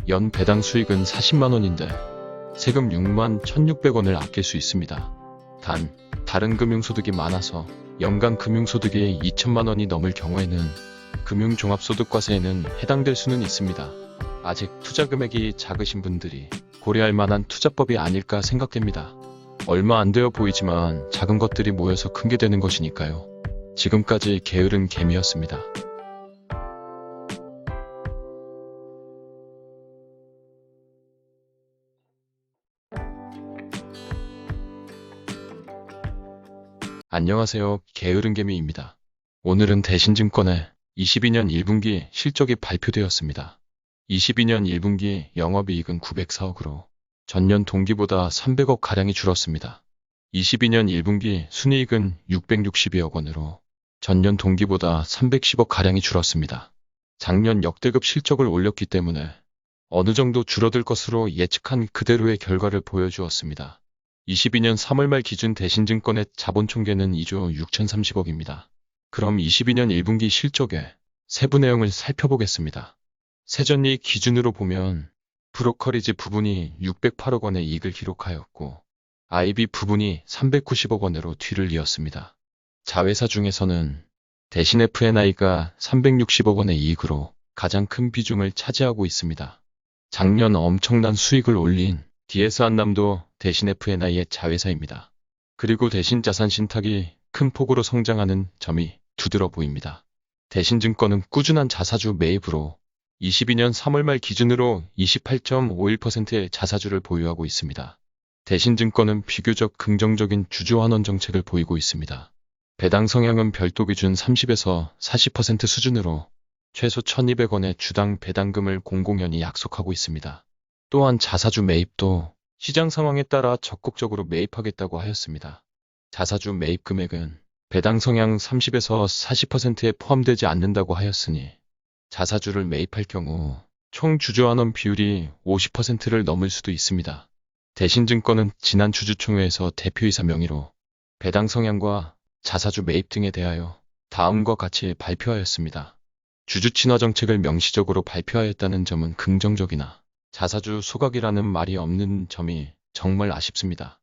연 배당 수익은 40만원인데 세금 6만 1,600원을 아낄 수 있습니다. 단, 다른 금융소득이 많아서 연간 금융소득이 2천만원이 넘을 경우에는 금융종합소득과세에는 해당될 수는 있습니다. 아직 투자 금액이 작으신 분들이 고려할 만한 투자법이 아닐까 생각됩니다. 얼마 안 되어 보이지만 작은 것들이 모여서 큰 게 되는 것이니까요. 지금까지 게으른 개미였습니다. 안녕하세요. 게으른개미입니다. 오늘은 대신증권의 22년 1분기 실적이 발표되었습니다. 22년 1분기 영업이익은 904억으로 전년 동기보다 300억가량이 줄었습니다. 22년 1분기 순이익은 662억 원으로 전년 동기보다 310억가량이 줄었습니다. 작년 역대급 실적을 올렸기 때문에 어느 정도 줄어들 것으로 예측한 그대로의 결과를 보여주었습니다. 22년 3월 말 기준 대신증권의 자본총계는 2조 6,030억입니다. 그럼 22년 1분기 실적의 세부 내용을 살펴보겠습니다. 세전이익 기준으로 보면 브로커리지 부분이 608억 원의 이익을 기록하였고 IB 부분이 390억 원으로 뒤를 이었습니다. 자회사 중에서는 대신 F&I가 360억 원의 이익으로 가장 큰 비중을 차지하고 있습니다. 작년 엄청난 수익을 올린 DS 한남도 대신 F&I의 자회사입니다. 그리고 대신 자산 신탁이 큰 폭으로 성장하는 점이 두드러 보입니다. 대신증권은 꾸준한 자사주 매입으로 22년 3월 말 기준으로 28.51%의 자사주를 보유하고 있습니다. 대신증권은 비교적 긍정적인 주주 환원 정책을 보이고 있습니다. 배당 성향은 별도 기준 30에서 40% 수준으로 최소 1,200원의 주당 배당금을 공공연히 약속하고 있습니다. 또한 자사주 매입도 시장 상황에 따라 적극적으로 매입하겠다고 하였습니다. 자사주 매입 금액은 배당 성향 30에서 40%에 포함되지 않는다고 하였으니 자사주를 매입할 경우 총 주주환원 비율이 50%를 넘을 수도 있습니다. 대신증권은 지난 주주총회에서 대표이사 명의로 배당 성향과 자사주 매입 등에 대하여 다음과 같이 발표하였습니다. 주주 친화 정책을 명시적으로 발표하였다는 점은 긍정적이나 자사주 소각이라는 말이 없는 점이 정말 아쉽습니다.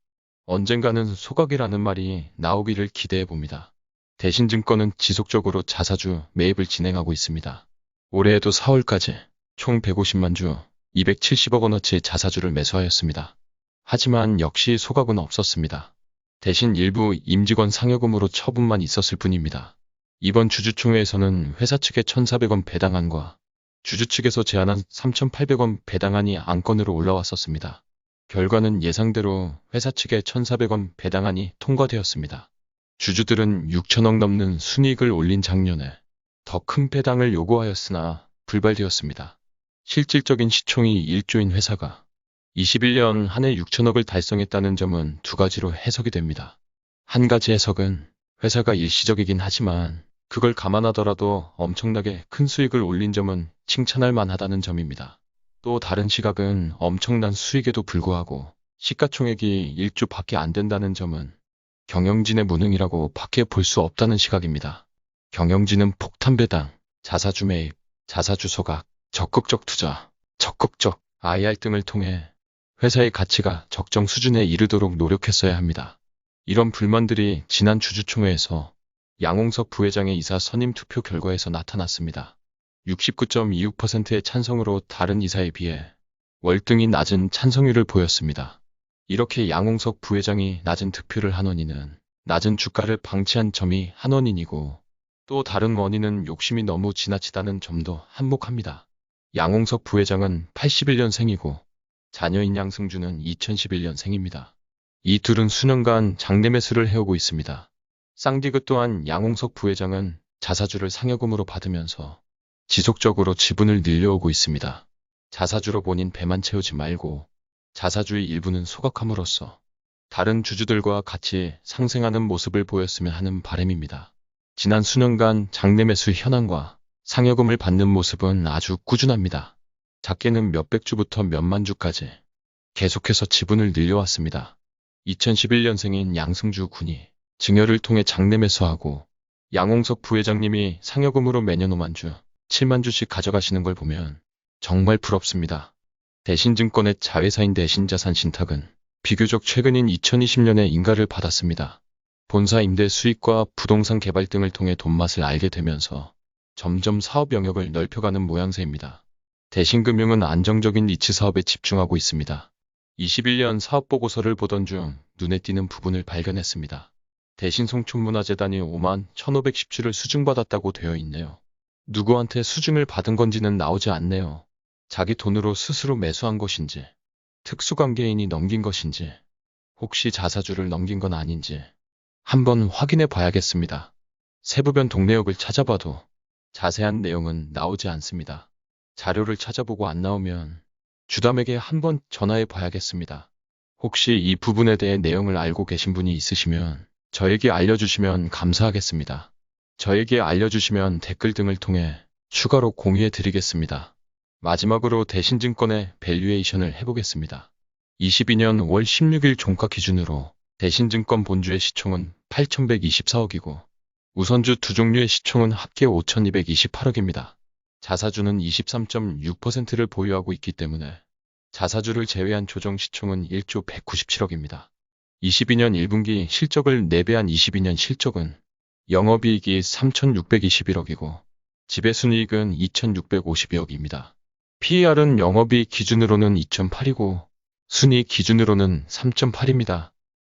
언젠가는 소각이라는 말이 나오기를 기대해 봅니다. 대신증권은 지속적으로 자사주 매입을 진행하고 있습니다. 올해에도 4월까지 총 150만 주 270억 원어치의 자사주를 매수하였습니다. 하지만 역시 소각은 없었습니다. 대신 일부 임직원 상여금으로 처분만 있었을 뿐입니다. 이번 주주총회에서는 회사 측의 1,400원 배당안과 주주 측에서 제안한 3,800원 배당안이 안건으로 올라왔었습니다. 결과는 예상대로 회사 측의 1,400원 배당안이 통과되었습니다. 주주들은 6천억 넘는 순이익을 올린 작년에 더 큰 배당을 요구하였으나 불발되었습니다. 실질적인 시총이 1조인 회사가 21년 한 해 6천억을 달성했다는 점은 두 가지로 해석이 됩니다. 한 가지 해석은 회사가 일시적이긴 하지만 그걸 감안하더라도 엄청나게 큰 수익을 올린 점은 칭찬할 만하다는 점입니다. 또 다른 시각은 엄청난 수익에도 불구하고 시가총액이 1조 밖에 안 된다는 점은 경영진의 무능이라고 밖에 볼 수 없다는 시각입니다. 경영진은 폭탄 배당, 자사주 매입, 자사주 소각, 적극적 투자, 적극적 IR 등을 통해 회사의 가치가 적정 수준에 이르도록 노력했어야 합니다. 이런 불만들이 지난 주주총회에서 양홍석 부회장의 이사 선임 투표 결과에서 나타났습니다. 69.26%의 찬성으로 다른 이사에 비해 월등히 낮은 찬성률을 보였습니다. 이렇게 양홍석 부회장이 낮은 득표를 한 원인은 낮은 주가를 방치한 점이 한 원인이고, 또 다른 원인은 욕심이 너무 지나치다는 점도 한몫합니다. 양홍석 부회장은 81년생이고 자녀인 양승주는 2011년생입니다. 이 둘은 수년간 장내 매수를 해오고 있습니다. 쌍디그 또한 양홍석 부회장은 자사주를 상여금으로 받으면서 지속적으로 지분을 늘려오고 있습니다. 자사주로 본인 배만 채우지 말고 자사주의 일부는 소각함으로써 다른 주주들과 같이 상생하는 모습을 보였으면 하는 바람입니다. 지난 수년간 장내 매수 현황과 상여금을 받는 모습은 아주 꾸준합니다. 작게는 몇백 주부터 몇만 주까지 계속해서 지분을 늘려왔습니다. 2011년생인 양승주 군이 증여를 통해 장내 매수하고 양홍석 부회장님이 상여금으로 매년 5만 주, 7만 주씩 가져가시는 걸 보면 정말 부럽습니다. 대신증권의 자회사인 대신자산 신탁은 비교적 최근인 2020년에 인가를 받았습니다. 본사 임대 수익과 부동산 개발 등을 통해 돈맛을 알게 되면서 점점 사업 영역을 넓혀가는 모양새입니다. 대신금융은 안정적인 니치 사업에 집중하고 있습니다. 21년 사업보고서를 보던 중 눈에 띄는 부분을 발견했습니다. 대신송촌문화재단이 5만 1,510주를 수증받았다고 되어 있네요. 누구한테 수증을 받은 건지는 나오지 않네요. 자기 돈으로 스스로 매수한 것인지, 특수관계인이 넘긴 것인지, 혹시 자사주를 넘긴 건 아닌지 한번 확인해 봐야겠습니다. 세부변 동네역을 찾아봐도 자세한 내용은 나오지 않습니다. 자료를 찾아보고 안 나오면 주담에게 한번 전화해 봐야겠습니다. 혹시 이 부분에 대해 내용을 알고 계신 분이 있으시면 저에게 알려주시면 감사하겠습니다. 저에게 알려주시면 댓글 등을 통해 추가로 공유해 드리겠습니다. 마지막으로 대신증권의 밸류에이션을 해보겠습니다. 22년 5월 16일 종가 기준으로 대신증권 본주의 시총은 8,124억이고 우선주 두 종류의 시총은 합계 5,228억입니다. 자사주는 23.6%를 보유하고 있기 때문에 자사주를 제외한 조정 시총은 1조 197억입니다. 22년 1분기 실적을 내배한 22년 실적은 영업이익이 3,621억이고 지배순이익은 2,652억입니다. PER은 영업이익 기준으로는 2.8이고 순이익 기준으로는 3.8입니다.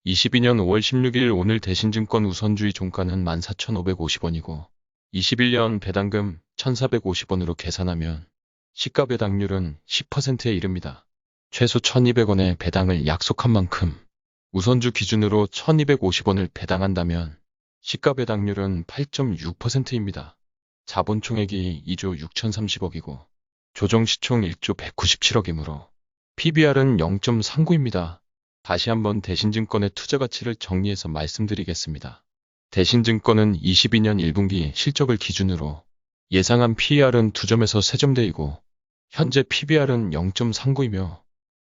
22년 5월 16일 오늘 대신증권 우선주의 종가는 14,550원이고 21년 배당금 1,450원으로 계산하면 시가 배당률은 10%에 이릅니다. 최소 1,200원의 배당을 약속한 만큼 우선주 기준으로 1,250원을 배당한다면 시가 배당률은 8.6%입니다. 자본 총액이 2조 6,030억이고 조정 시총 1조 197억이므로 PBR은 0.39입니다. 다시 한번 대신증권의 투자 가치를 정리해서 말씀드리겠습니다. 대신증권은 22년 1분기 실적을 기준으로 예상한 PER은 2점에서 3점대이고 현재 PBR은 0.39이며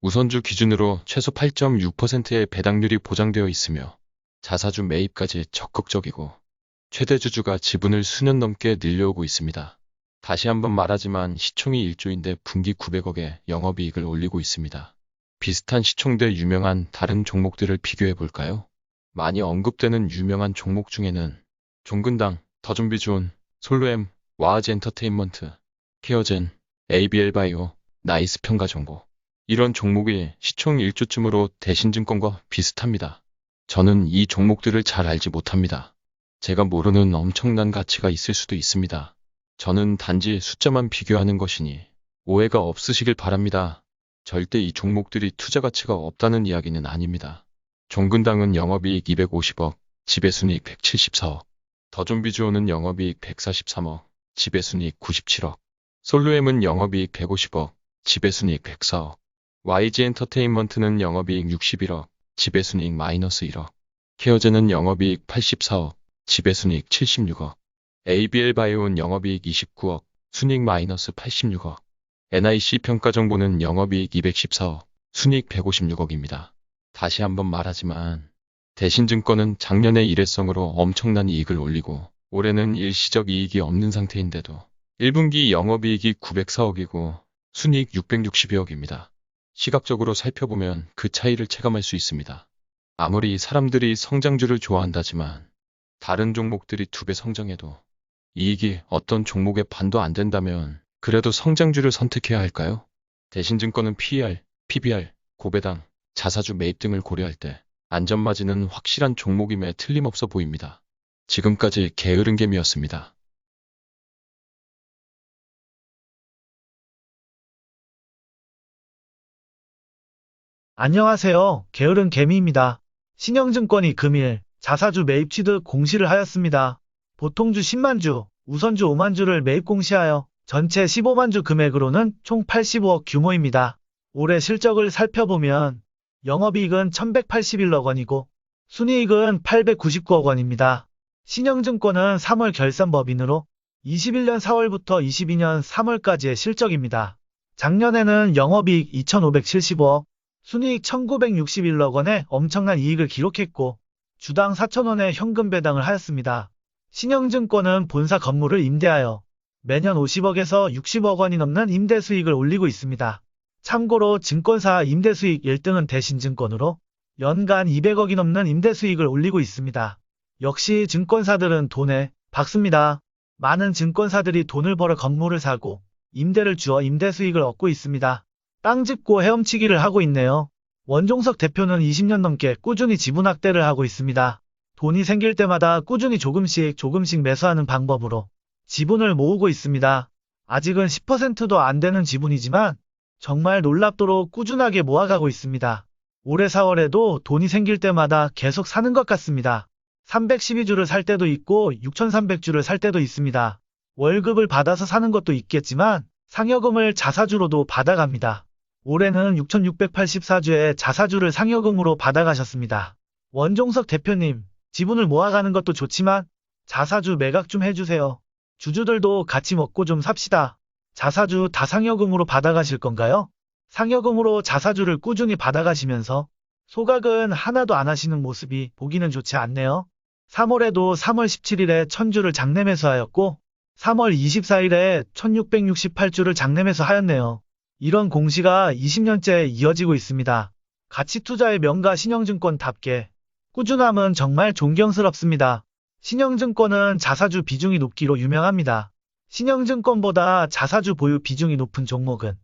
우선주 기준으로 최소 8.6%의 배당률이 보장되어 있으며 자사주 매입까지 적극적이고 최대 주주가 지분을 수년 넘게 늘려오고 있습니다. 다시 한번 말하지만 시총이 1조인데 분기 900억에 영업이익을 올리고 있습니다. 비슷한 시총대 유명한 다른 종목들을 비교해 볼까요? 많이 언급되는 유명한 종목 중에는 종근당, 더좀비존, 솔로엠, 와하지 엔터테인먼트, 케어젠, ABL바이오, 나이스평가정보 이런 종목이 시총 1조쯤으로 대신증권과 비슷합니다. 저는 이 종목들을 잘 알지 못합니다. 제가 모르는 엄청난 가치가 있을 수도 있습니다. 저는 단지 숫자만 비교하는 것이니 오해가 없으시길 바랍니다. 절대 이 종목들이 투자 가치가 없다는 이야기는 아닙니다. 종근당은 영업이익 250억, 지배순이익 174억, 더좀비주온은 영업이익 143억, 지배순이익 97억, 솔로엠은 영업이익 150억, 지배순이익 104억, YG 엔터테인먼트는 영업이익 61억, 지배순이익 마이너스 1억, 케어젠은 영업이익 84억, 지배순이익 76억, ABL바이오는 영업이익 29억, 순이익 마이너스 86억, NIC 평가 정보는 영업이익 214억, 순이익 156억입니다. 다시 한번 말하지만 대신증권은 작년에 일회성으로 엄청난 이익을 올리고 올해는 일시적 이익이 없는 상태인데도 1분기 영업이익이 904억이고 순이익 662억입니다. 시각적으로 살펴보면 그 차이를 체감할 수 있습니다. 아무리 사람들이 성장주를 좋아한다지만 다른 종목들이 2배 성장해도 이익이 어떤 종목의 반도 안 된다면 그래도 성장주를 선택해야 할까요? 대신증권은 PER, PBR, 고배당, 자사주 매입 등을 고려할 때 안전마진은 확실한 종목임에 틀림없어 보입니다. 지금까지 게으른개미였습니다. 안녕하세요. 게으른 개미입니다. 신영증권이 금일 자사주 매입 취득 공시를 하였습니다. 보통주 10만주, 우선주 5만주를 매입 공시하여 전체 15만주 금액으로는 총 85억 규모입니다. 올해 실적을 살펴보면 영업이익은 1181억 원이고 순이익은 899억 원입니다. 신영증권은 3월 결산법인으로 21년 4월부터 22년 3월까지의 실적입니다. 작년에는 영업이익 2,575억, 순이익 1,961억 원의 엄청난 이익을 기록했고 주당 4,000원의 현금 배당을 하였습니다. 신영증권은 본사 건물을 임대하여 매년 50억에서 60억 원이 넘는 임대 수익을 올리고 있습니다. 참고로 증권사 임대 수익 1등은 대신증권으로 연간 200억이 넘는 임대 수익을 올리고 있습니다. 역시 증권사들은 돈에 박습니다. 많은 증권사들이 돈을 벌어 건물을 사고 임대를 주어 임대 수익을 얻고 있습니다. 땅 짚고 헤엄치기를 하고 있네요. 원종석 대표는 20년 넘게 꾸준히 지분 확대를 하고 있습니다. 돈이 생길 때마다 꾸준히 조금씩 매수하는 방법으로 지분을 모으고 있습니다. 아직은 10%도 안 되는 지분이지만 정말 놀랍도록 꾸준하게 모아가고 있습니다. 올해 4월에도 돈이 생길 때마다 계속 사는 것 같습니다. 312주를 살 때도 있고 6,300주를 살 때도 있습니다. 월급을 받아서 사는 것도 있겠지만 상여금을 자사주로도 받아갑니다. 올해는 6,684주의 자사주를 상여금으로 받아가셨습니다. 원종석 대표님, 지분을 모아가는 것도 좋지만 자사주 매각 좀 해주세요. 주주들도 같이 먹고 좀 삽시다. 자사주 다 상여금으로 받아가실 건가요? 상여금으로 자사주를 꾸준히 받아가시면서 소각은 하나도 안 하시는 모습이 보기는 좋지 않네요. 3월에도 3월 17일에 1000주를 장내 매수하였고 3월 24일에 1668주를 장내 매수하였네요. 이런 공시가 20년째 이어지고 있습니다. 가치투자의 명가 신영증권답게 꾸준함은 정말 존경스럽습니다. 신영증권은 자사주 비중이 높기로 유명합니다. 신영증권보다 자사주 보유 비중이 높은 종목은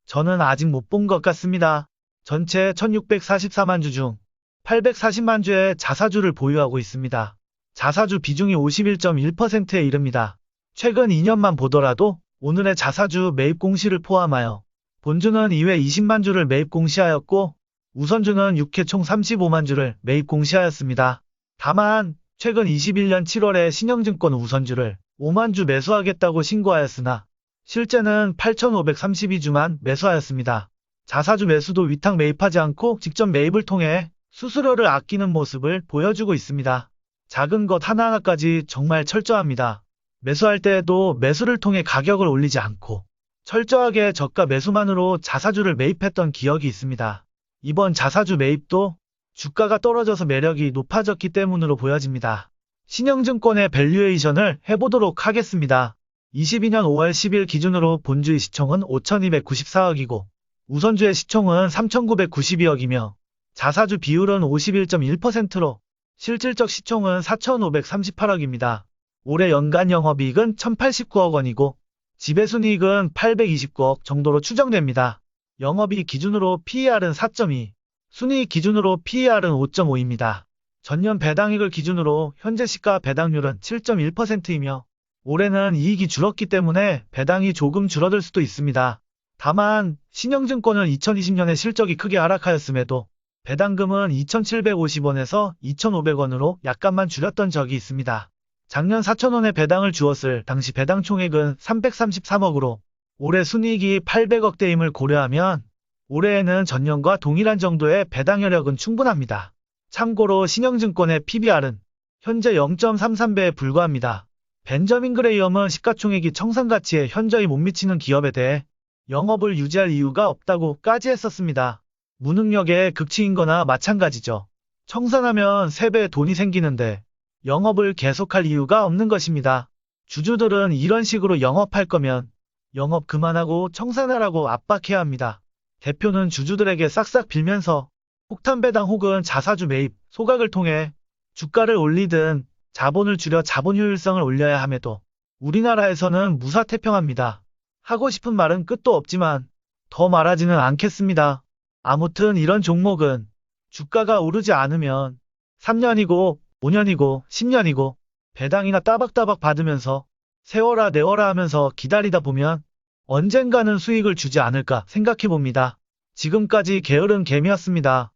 저는 아직 못 본 것 같습니다. 전체 1644만 주 중 840만 주의 자사주를 보유하고 있습니다. 자사주 비중이 51.1%에 이릅니다. 최근 2년만 보더라도 오늘의 자사주 매입 공시를 포함하여 본주는 2회 20만 주를 매입 공시하였고 우선주는 6회 총 35만 주를 매입 공시하였습니다. 다만 최근 21년 7월에 신영증권 우선주를 5만 주 매수하겠다고 신고하였으나 실제는 8,532주만 매수하였습니다. 자사주 매수도 위탁 매입하지 않고 직접 매입을 통해 수수료를 아끼는 모습을 보여주고 있습니다. 작은 것 하나하나까지 정말 철저합니다. 매수할 때에도 매수를 통해 가격을 올리지 않고 철저하게 저가 매수만으로 자사주를 매입했던 기억이 있습니다. 이번 자사주 매입도 주가가 떨어져서 매력이 높아졌기 때문으로 보여집니다. 신영증권의 밸류에이션을 해보도록 하겠습니다. 22년 5월 10일 기준으로 본주의 시총은 5,294억이고 우선주의 시총은 3,992억이며 자사주 비율은 51.1%로 실질적 시총은 4,538억입니다. 올해 연간 영업이익은 1,089억 원이고 지배순이익은 829억 정도로 추정됩니다. 영업이익 기준으로 PER은 4.2, 순이익 기준으로 PER은 5.5입니다. 전년 배당익을 기준으로 현재 시가 배당률은 7.1%이며 올해는 이익이 줄었기 때문에 배당이 조금 줄어들 수도 있습니다. 다만 신영증권은 2020년에 실적이 크게 하락하였음에도 배당금은 2,750원에서 2,500원으로 약간만 줄였던 적이 있습니다. 작년 4,000원의 배당을 주었을 당시 배당 총액은 333억으로 올해 순이익이 800억대임을 고려하면 올해에는 전년과 동일한 정도의 배당 여력은 충분합니다. 참고로 신영증권의 PBR은 현재 0.33배에 불과합니다. 벤저민 그레이엄은 시가총액이 청산가치에 현저히 못 미치는 기업에 대해 영업을 유지할 이유가 없다고까지 했었습니다. 무능력의 극치인 거나 마찬가지죠. 청산하면 3배 돈이 생기는데 영업을 계속할 이유가 없는 것입니다. 주주들은 이런 식으로 영업할 거면 영업 그만하고 청산하라고 압박해야 합니다. 대표는 주주들에게 싹싹 빌면서 폭탄 배당 혹은 자사주 매입, 소각을 통해 주가를 올리든 자본을 줄여 자본 효율성을 올려야 함에도 우리나라에서는 무사태평합니다. 하고 싶은 말은 끝도 없지만 더 말하지는 않겠습니다. 아무튼 이런 종목은 주가가 오르지 않으면 3년이고 5년이고 10년이고 배당이나 따박따박 받으면서 세워라 내워라 하면서 기다리다 보면 언젠가는 수익을 주지 않을까 생각해 봅니다. 지금까지 게으른 개미였습니다.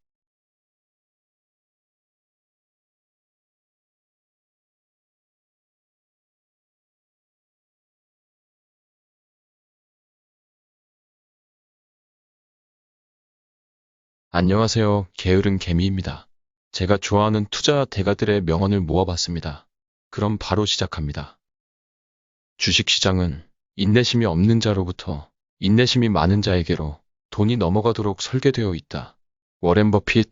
안녕하세요. 게으른 개미입니다. 제가 좋아하는 투자 대가들의 명언을 모아봤습니다. 그럼 바로 시작합니다. 주식시장은 인내심이 없는 자로부터 인내심이 많은 자에게로 돈이 넘어가도록 설계되어 있다. 워렌 버핏.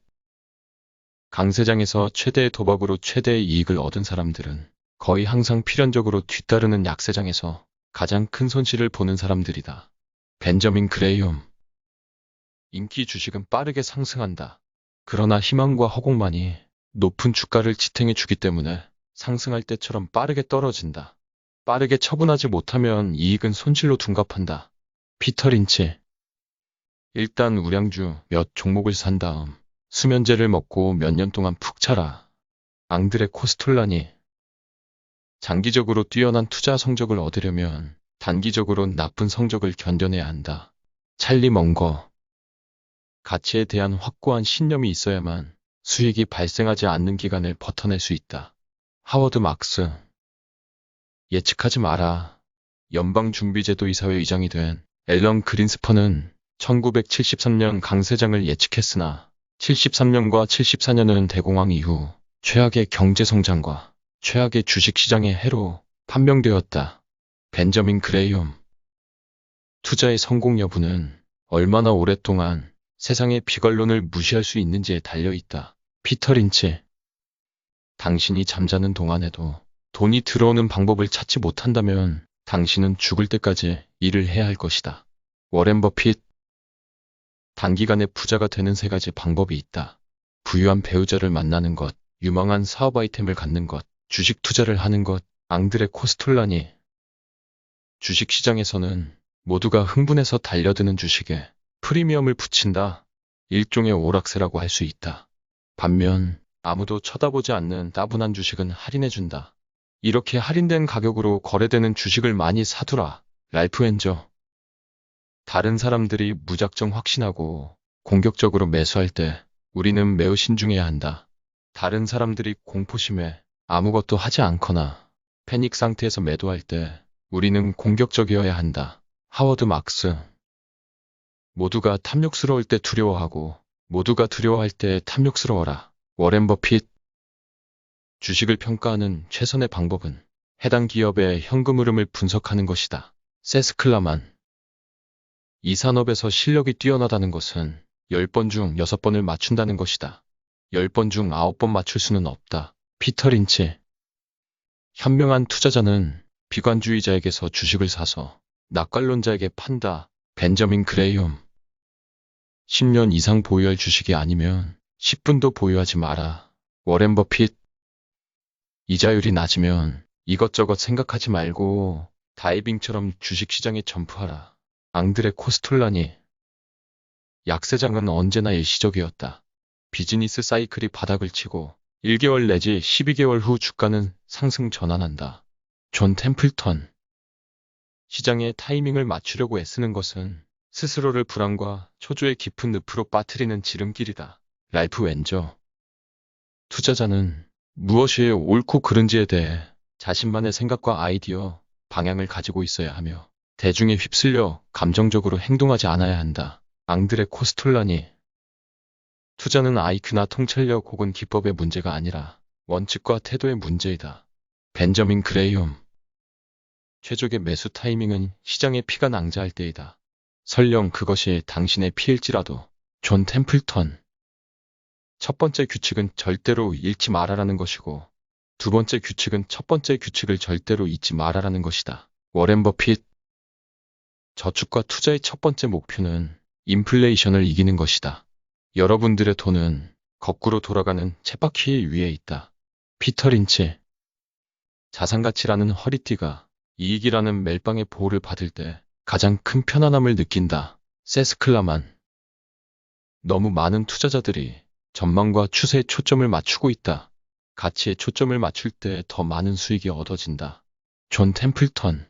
강세장에서 최대의 도박으로 최대의 이익을 얻은 사람들은 거의 항상 필연적으로 뒤따르는 약세장에서 가장 큰 손실을 보는 사람들이다. 벤저민 그레이엄. 인기 주식은 빠르게 상승한다. 그러나 희망과 허공만이 높은 주가를 지탱해 주기 때문에 상승할 때처럼 빠르게 떨어진다. 빠르게 처분하지 못하면 이익은 손실로 둔갑한다. 피터 린치. 일단 우량주 몇 종목을 산 다음 수면제를 먹고 몇 년 동안 푹 자라. 앙드레 코스톨라니. 장기적으로 뛰어난 투자 성적을 얻으려면 단기적으로 나쁜 성적을 견뎌내야 한다. 찰리 멍거. 가치에 대한 확고한 신념이 있어야만 수익이 발생하지 않는 기간을 버텨낼 수 있다. 하워드 막스. 예측하지 마라. 연방준비제도 이사회 의장이 된 앨런 그린스펀은 1973년 강세장을 예측했으나 73년과 74년은 대공황 이후 최악의 경제성장과 최악의 주식시장의 해로 판명되었다. 벤저민 그레이엄. 투자의 성공 여부는 얼마나 오랫동안 세상의 비관론을 무시할 수 있는지에 달려있다. 피터 린치. 당신이 잠자는 동안에도 돈이 들어오는 방법을 찾지 못한다면 당신은 죽을 때까지 일을 해야 할 것이다. 워렌 버핏. 단기간에 부자가 되는 3가지 방법이 있다. 부유한 배우자를 만나는 것, 유망한 사업 아이템을 갖는 것, 주식 투자를 하는 것. 앙드레 코스톨라니. 주식시장에서는 모두가 흥분해서 달려드는 주식에 프리미엄을 붙인다. 일종의 오락세라고 할 수 있다. 반면 아무도 쳐다보지 않는 따분한 주식은 할인해준다. 이렇게 할인된 가격으로 거래되는 주식을 많이 사두라. 랄프 엔저. 다른 사람들이 무작정 확신하고 공격적으로 매수할 때 우리는 매우 신중해야 한다. 다른 사람들이 공포심에 아무것도 하지 않거나 패닉 상태에서 매도할 때 우리는 공격적이어야 한다. 하워드 막스. 모두가 탐욕스러울 때 두려워하고 모두가 두려워할 때 탐욕스러워라. 워렌 버핏. 주식을 평가하는 최선의 방법은 해당 기업의 현금 흐름을 분석하는 것이다. 세스 클라만. 이 산업에서 실력이 뛰어나다는 것은 10번 중 6번을 맞춘다는 것이다. 10번 중 9번 맞출 수는 없다. 피터 린치. 현명한 투자자는 비관주의자에게서 주식을 사서 낙관론자에게 판다. 벤저민 그레이엄. 10년 이상 보유할 주식이 아니면 10분도 보유하지 마라. 워렌 버핏. 이자율이 낮으면 이것저것 생각하지 말고 다이빙처럼 주식시장에 점프하라. 앙드레 코스톨라니. 약세장은 언제나 일시적이었다. 비즈니스 사이클이 바닥을 치고 1개월 내지 12개월 후 주가는 상승 전환한다. 존 템플턴. 시장의 타이밍을 맞추려고 애쓰는 것은 스스로를 불안과 초조의 깊은 늪으로 빠뜨리는 지름길이다. 랄프 웬저. 투자자는 무엇이 옳고 그른지에 대해 자신만의 생각과 아이디어, 방향을 가지고 있어야 하며 대중에 휩쓸려 감정적으로 행동하지 않아야 한다. 앙드레 코스톨라니. 투자는 IQ나 통찰력 혹은 기법의 문제가 아니라 원칙과 태도의 문제이다. 벤저민 그레이엄. 최적의 매수 타이밍은 시장에 피가 낭자할 때이다. 설령 그것이 당신의 피일지라도. 존 템플턴. 첫 번째 규칙은 절대로 잃지 말아라는 것이고, 두 번째 규칙은 첫 번째 규칙을 절대로 잊지 말아라는 것이다. 워렌 버핏. 저축과 투자의 첫 번째 목표는 인플레이션을 이기는 것이다. 여러분들의 돈은 거꾸로 돌아가는 쳇바퀴 위에 있다. 피터 린치. 자산가치라는 허리띠가 이익이라는 멜빵의 보호를 받을 때 가장 큰 편안함을 느낀다. 세스 클라만. 너무 많은 투자자들이 전망과 추세에 초점을 맞추고 있다. 가치에 초점을 맞출 때 더 많은 수익이 얻어진다. 존 템플턴.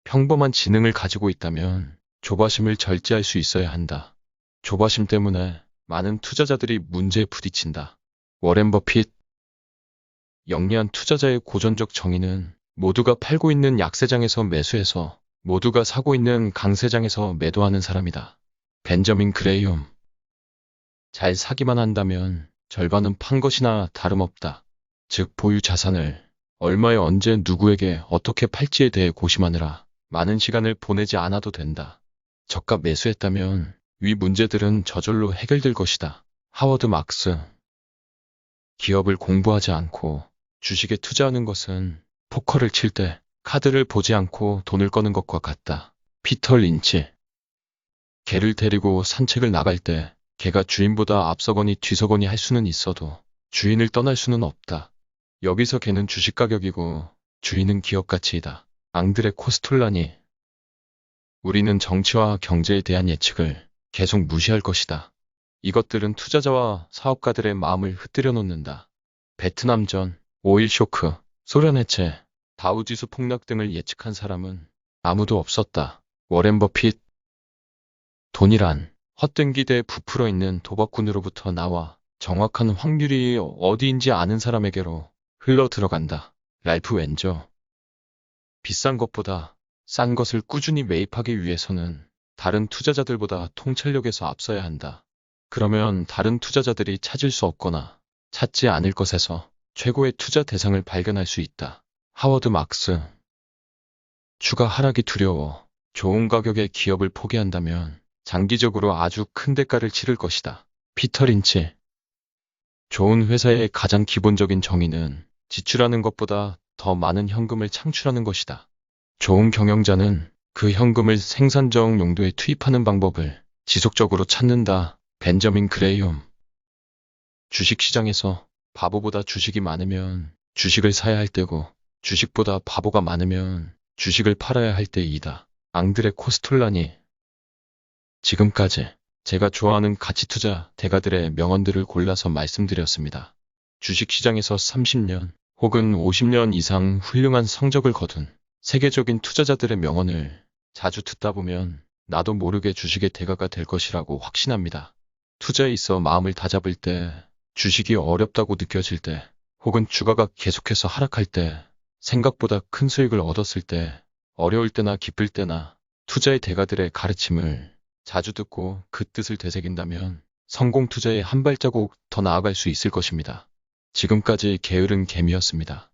평범한 지능을 가지고 있다면 조바심을 절제할 수 있어야 한다. 조바심 때문에 많은 투자자들이 문제에 부딪힌다. 워렌 버핏. 영리한 투자자의 고전적 정의는 모두가 팔고 있는 약세장에서 매수해서 모두가 사고 있는 강세장에서 매도하는 사람이다. 벤저민 그레이엄. 잘 사기만 한다면 절반은 판 것이나 다름없다. 즉 보유 자산을 얼마에 언제 누구에게 어떻게 팔지에 대해 고심하느라 많은 시간을 보내지 않아도 된다. 저가 매수했다면 위 문제들은 저절로 해결될 것이다. 하워드 막스. 기업을 공부하지 않고 주식에 투자하는 것은 포커를 칠 때 카드를 보지 않고 돈을 꺼는 것과 같다. 피터 린치. 개를 데리고 산책을 나갈 때 개가 주인보다 앞서거니 뒤서거니 할 수는 있어도 주인을 떠날 수는 없다. 여기서 개는 주식 가격이고 주인은 기업 가치이다. 앙드레 코스톨라니. 우리는 정치와 경제에 대한 예측을 계속 무시할 것이다. 이것들은 투자자와 사업가들의 마음을 흩뜨려 놓는다. 베트남전, 오일 쇼크, 소련 해체, 다우지수 폭락 등을 예측한 사람은 아무도 없었다. 워렌 버핏. 돈이란 헛된 기대에 부풀어 있는 도박꾼으로부터 나와 정확한 확률이 어디인지 아는 사람에게로 흘러 들어간다. 랄프 웬저. 비싼 것보다 싼 것을 꾸준히 매입하기 위해서는 다른 투자자들보다 통찰력에서 앞서야 한다. 그러면 다른 투자자들이 찾을 수 없거나 찾지 않을 것에서 최고의 투자 대상을 발견할 수 있다. 하워드 막스. 주가 하락이 두려워 좋은 가격의 기업을 포기한다면 장기적으로 아주 큰 대가를 치를 것이다. 피터 린치. 좋은 회사의 가장 기본적인 정의는 지출하는 것보다 더 많은 현금을 창출하는 것이다. 좋은 경영자는 그 현금을 생산적 용도에 투입하는 방법을 지속적으로 찾는다. 벤저민 그레이엄. 주식시장에서 바보보다 주식이 많으면 주식을 사야 할 때고 주식보다 바보가 많으면 주식을 팔아야 할 때이다. 앙드레 코스톨라니. 지금까지 제가 좋아하는 가치투자 대가들의 명언들을 골라서 말씀드렸습니다. 주식시장에서 30년 혹은 50년 이상 훌륭한 성적을 거둔 세계적인 투자자들의 명언을 자주 듣다 보면 나도 모르게 주식의 대가가 될 것이라고 확신합니다. 투자에 있어 마음을 다잡을 때, 주식이 어렵다고 느껴질 때, 혹은 주가가 계속해서 하락할 때, 생각보다 큰 수익을 얻었을 때, 어려울 때나 기쁠 때나 투자의 대가들의 가르침을 자주 듣고 그 뜻을 되새긴다면 성공 투자에 한 발자국 더 나아갈 수 있을 것입니다. 지금까지 게으른 개미였습니다.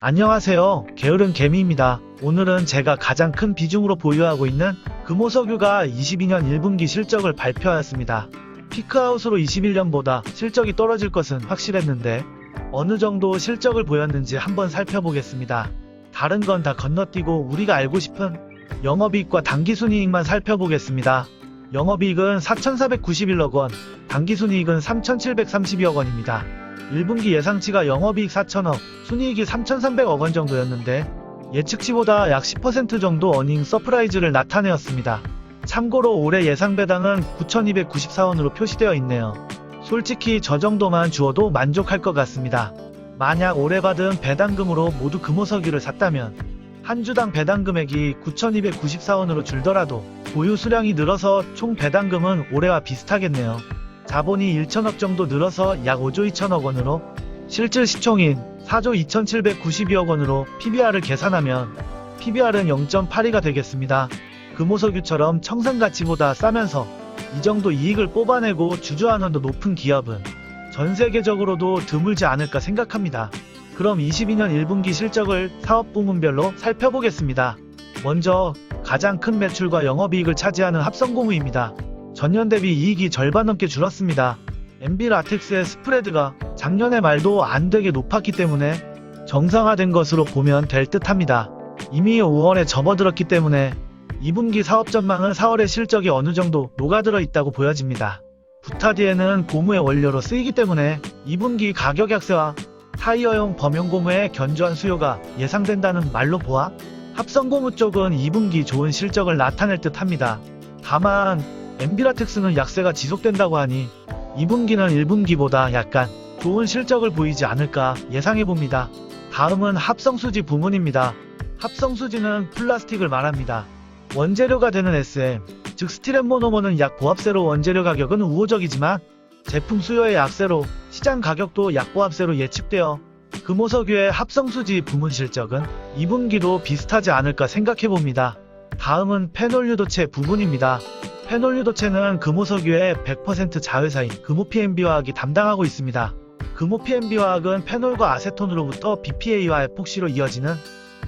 안녕하세요. 게으른 개미입니다. 오늘은 제가 가장 큰 비중으로 보유하고 있는 금호석유가 22년 1분기 실적을 발표하였습니다. 피크아웃으로 21년보다 실적이 떨어질 것은 확실했는데 어느 정도 실적을 보였는지 한번 살펴보겠습니다. 다른 건 다 건너뛰고 우리가 알고 싶은 영업이익과 당기순이익만 살펴보겠습니다. 영업이익은 4,491억 원, 당기순이익은 3,732억 원입니다. 1분기 예상치가 영업이익 4,000억, 순이익이 3,300억 원 정도였는데 예측치보다 약 10% 정도 어닝 서프라이즈를 나타내었습니다. 참고로 올해 예상 배당은 9,294원으로 표시되어 있네요. 솔직히 저 정도만 주어도 만족할 것 같습니다. 만약 올해 받은 배당금으로 모두 금호석유를 샀다면 한 주당 배당 금액이 9,294원으로 줄더라도 보유 수량이 늘어서 총 배당금은 올해와 비슷하겠네요. 자본이 1천억 정도 늘어서 약 5조 2천억 원으로 실질 시총인 4조 2,792억 원으로 PBR을 계산하면 PBR은 0.82가 되겠습니다. 금호석유처럼 청산가치보다 싸면서 이 정도 이익을 뽑아내고 주주환원도 높은 기업은 전 세계적으로도 드물지 않을까 생각합니다. 그럼 22년 1분기 실적을 사업 부문별로 살펴보겠습니다. 먼저 가장 큰 매출과 영업이익을 차지하는 합성고무입니다. 전년 대비 이익이 절반 넘게 줄었습니다. MB라텍스의 스프레드가 작년의 말도 안 되게 높았기 때문에 정상화된 것으로 보면 될 듯합니다. 이미 5월에 접어들었기 때문에 2분기 사업 전망은 4월의 실적이 어느 정도 녹아들어 있다고 보여집니다. 부타디에는 고무의 원료로 쓰이기 때문에 2분기 가격 약세와 타이어용 범용 고무의 견조한 수요가 예상된다는 말로 보아 합성고무 쪽은 2분기 좋은 실적을 나타낼 듯 합니다. 다만 MB라텍스는 약세가 지속된다고 하니 2분기는 1분기보다 약간 좋은 실적을 보이지 않을까 예상해봅니다. 다음은 합성수지 부문입니다. 합성수지는 플라스틱을 말합니다. 원재료가 되는 SM, 즉 스티렌 모노머는 약 보합세로 원재료 가격은 우호적이지만 제품 수요의 약세로 시장 가격도 약보합세로 예측되어 금호석유의 합성수지 부문 실적은 2분기도 비슷하지 않을까 생각해봅니다. 다음은 페놀유도체 부문입니다. 페놀유도체는 금호석유의 100% 자회사인 금호-PMB 화학이 담당하고 있습니다. 금호-PMB 화학은 페놀과 아세톤으로부터 BPA와 에폭시로 이어지는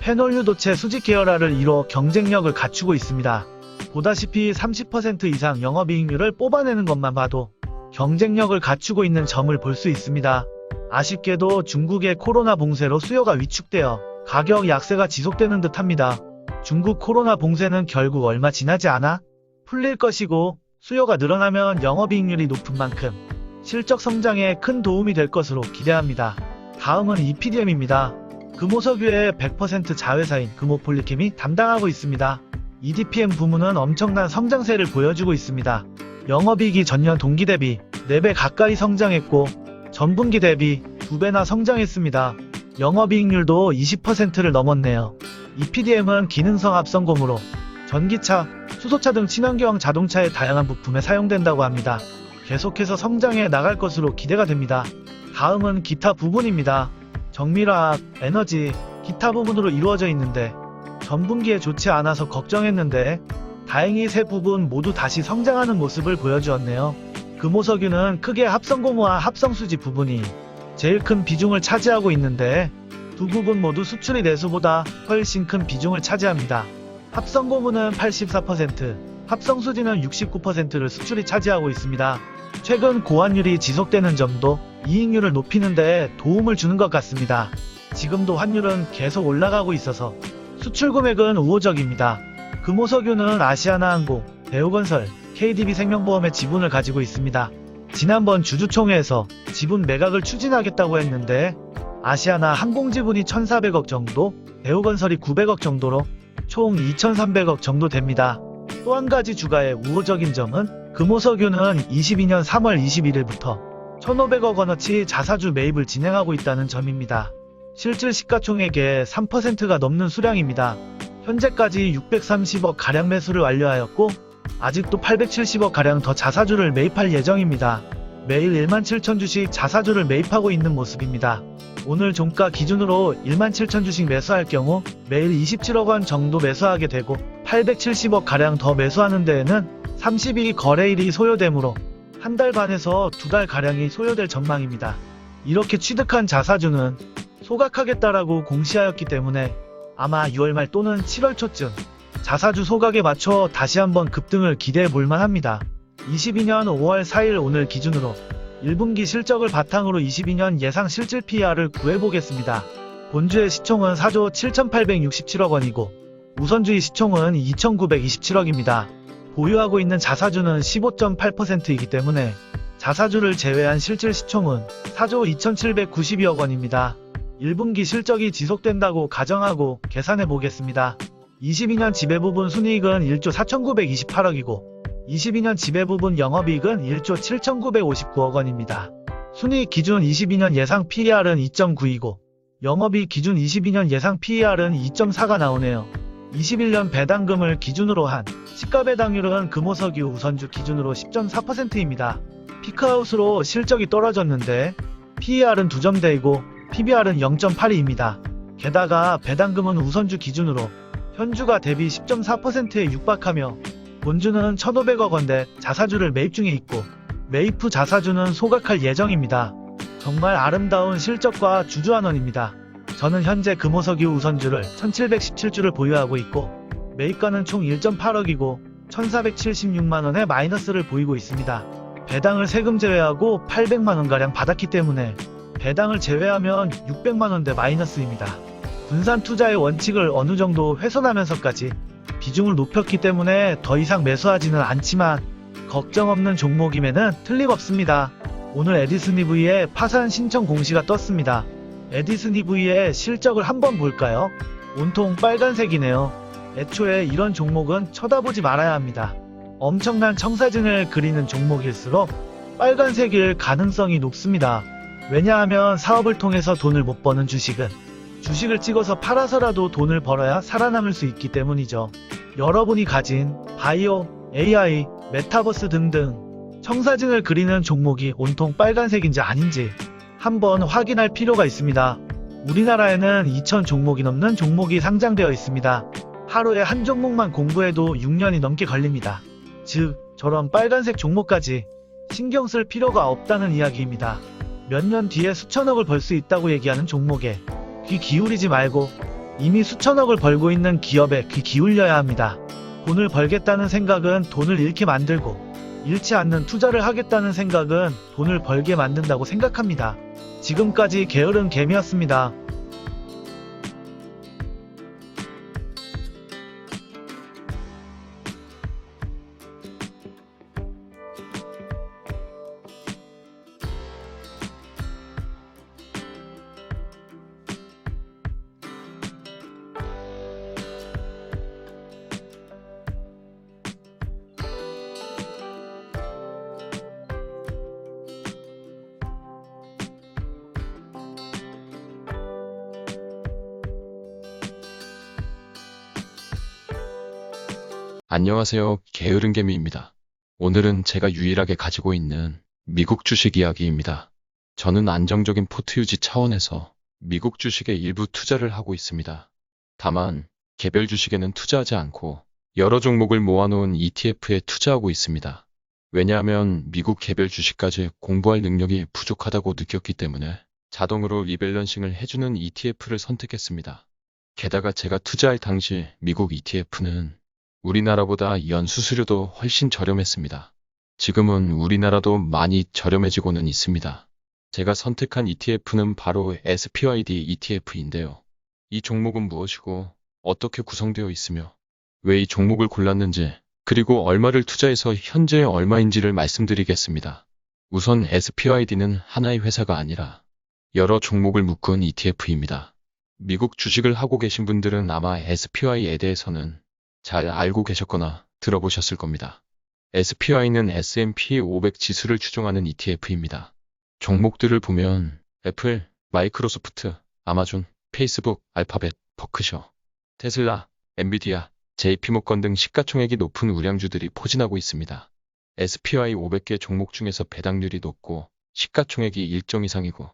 페놀유도체 수직 계열화를 이뤄 경쟁력을 갖추고 있습니다. 보다시피 30% 이상 영업이익률을 뽑아내는 것만 봐도 경쟁력을 갖추고 있는 점을 볼 수 있습니다. 아쉽게도 중국의 코로나 봉쇄로 수요가 위축되어 가격 약세가 지속되는 듯합니다. 중국 코로나 봉쇄는 결국 얼마 지나지 않아 풀릴 것이고 수요가 늘어나면 영업이익률이 높은 만큼 실적 성장에 큰 도움이 될 것으로 기대합니다. 다음은 EPDM입니다. 금호석유의 100% 자회사인 금호폴리캠이 담당하고 있습니다. EDPM 부문은 엄청난 성장세를 보여주고 있습니다. 영업이익이 전년 동기 대비 4배 가까이 성장했고 전분기 대비 2배나 성장했습니다. 영업이익률도 20%를 넘었네요. EPDM은 기능성 합성고무로 전기차, 수소차 등 친환경 자동차의 다양한 부품에 사용된다고 합니다. 계속해서 성장해 나갈 것으로 기대가 됩니다. 다음은 기타 부분입니다. 정밀화학, 에너지, 기타 부분으로 이루어져 있는데 전분기에 좋지 않아서 걱정했는데 다행히 세 부분 모두 다시 성장하는 모습을 보여주었네요. 금호석유는 크게 합성고무와 합성수지 부분이 제일 큰 비중을 차지하고 있는데 두 부분 모두 수출이 내수보다 훨씬 큰 비중을 차지합니다. 합성고무는 84%, 합성수지는 69%를 수출이 차지하고 있습니다. 최근 고환율이 지속되는 점도 이익률을 높이는 데 도움을 주는 것 같습니다. 지금도 환율은 계속 올라가고 있어서 수출 금액은 우호적입니다. 금호석유는 아시아나항공, 대우건설, KDB생명보험의 지분을 가지고 있습니다. 지난번 주주총회에서 지분 매각을 추진하겠다고 했는데 아시아나 항공 지분이 1,400억 정도, 대우건설이 900억 정도로 총 2,300억 정도 됩니다. 또 한 가지 주가의 우호적인 점은 금호석유는 22년 3월 21일부터 1,500억 원어치 자사주 매입을 진행하고 있다는 점입니다. 실질 시가총액의 3%가 넘는 수량입니다. 현재까지 630억 가량 매수를 완료하였고 아직도 870억 가량 더 자사주를 매입할 예정입니다. 매일 17,000주씩 자사주를 매입하고 있는 모습입니다. 오늘 종가 기준으로 17,000주씩 매수할 경우 매일 27억 원 정도 매수하게 되고 870억 가량 더 매수하는 데에는 30일이 거래일이 소요되므로 한 달 반에서 2달 가량이 소요될 전망입니다. 이렇게 취득한 자사주는 소각하겠다라고 공시하였기 때문에 아마 6월 말 또는 7월 초쯤 자사주 소각에 맞춰 다시 한번 급등을 기대해 볼만 합니다. 22년 5월 4일 오늘 기준으로 1분기 실적을 바탕으로 22년 예상 실질 PER을 구해보겠습니다. 본주의 시총은 4조 7,867억 원이고 우선주의 시총은 2,927억입니다. 보유하고 있는 자사주는 15.8%이기 때문에 자사주를 제외한 실질 시총은 4조 2,792억 원입니다. 1분기 실적이 지속된다고 가정하고 계산해 보겠습니다. 22년 지배부분 순이익은 1조 4,928억이고 22년 지배부분 영업이익은 1조 7,959억 원입니다. 순이익 기준 22년 예상 PER은 2.9이고 영업이익 기준 22년 예상 PER은 2.4가 나오네요. 21년 배당금을 기준으로 한 시가배당률은 금호석유 우선주 기준으로 10.4%입니다. 피크아웃으로 실적이 떨어졌는데 PER은 2점대이고 PBR은 0.82입니다. 게다가 배당금은 우선주 기준으로 현주가 대비 10.4%에 육박하며 본주는 1,500억 원대 자사주를 매입 중에 있고 매입 후 자사주는 소각할 예정입니다. 정말 아름다운 실적과 주주환원입니다. 저는 현재 금호석유 우선주를 1717주를 보유하고 있고 매입가는 총 1.8억이고 1476만원의 마이너스를 보이고 있습니다. 배당을 세금 제외하고 800만원가량 받았기 때문에 배당을 제외하면 600만원대 마이너스입니다. 분산 투자의 원칙을 어느 정도 훼손하면서까지 비중을 높였기 때문에 더 이상 매수하지는 않지만 걱정 없는 종목임에는 틀림없습니다. 오늘 에디슨 EV의 파산 신청 공시가 떴습니다. 에디슨 EV의 실적을 한번 볼까요? 온통 빨간색이네요. 애초에 이런 종목은 쳐다보지 말아야 합니다. 엄청난 청사진을 그리는 종목일수록 빨간색일 가능성이 높습니다. 왜냐하면 사업을 통해서 돈을 못 버는 주식은 주식을 찍어서 팔아서라도 돈을 벌어야 살아남을 수 있기 때문이죠. 여러분이 가진 바이오, AI, 메타버스 등등 청사진을 그리는 종목이 온통 빨간색인지 아닌지 한번 확인할 필요가 있습니다. 우리나라에는 2,000 종목이 넘는 종목이 상장되어 있습니다. 하루에 한 종목만 공부해도 6년이 넘게 걸립니다. 즉, 저런 빨간색 종목까지 신경 쓸 필요가 없다는 이야기입니다. 몇 년 뒤에 수천억을 벌 수 있다고 얘기하는 종목에 귀 기울이지 말고 이미 수천억을 벌고 있는 기업에 귀 기울여야 합니다. 돈을 벌겠다는 생각은 돈을 잃게 만들고 잃지 않는 투자를 하겠다는 생각은 돈을 벌게 만든다고 생각합니다. 지금까지 게으른 개미였습니다. 안녕하세요. 게으른 개미입니다. 오늘은 제가 유일하게 가지고 있는 미국 주식 이야기입니다. 저는 안정적인 포트 유지 차원에서 미국 주식에 일부 투자를 하고 있습니다. 다만 개별 주식에는 투자하지 않고 여러 종목을 모아놓은 ETF에 투자하고 있습니다. 왜냐하면 미국 개별 주식까지 공부할 능력이 부족하다고 느꼈기 때문에 자동으로 리밸런싱을 해주는 ETF를 선택했습니다. 게다가 제가 투자할 당시 미국 ETF는 우리나라보다 연 수수료도 훨씬 저렴했습니다. 지금은 우리나라도 많이 저렴해지고는 있습니다. 제가 선택한 ETF는 바로 SPYD ETF인데요. 이 종목은 무엇이고 어떻게 구성되어 있으며 왜 이 종목을 골랐는지 그리고 얼마를 투자해서 현재 얼마인지를 말씀드리겠습니다. 우선 SPYD는 하나의 회사가 아니라 여러 종목을 묶은 ETF입니다. 미국 주식을 하고 계신 분들은 아마 SPY에 대해서는 잘 알고 계셨거나 들어보셨을 겁니다. SPY는 S&P 500 지수를 추종하는 ETF입니다. 종목들을 보면 애플, 마이크로소프트, 아마존, 페이스북, 알파벳, 버크셔, 테슬라, 엔비디아, JP모건 등 시가총액이 높은 우량주들이 포진하고 있습니다. SPY 500개 종목 중에서 배당률이 높고 시가총액이 일정 이상이고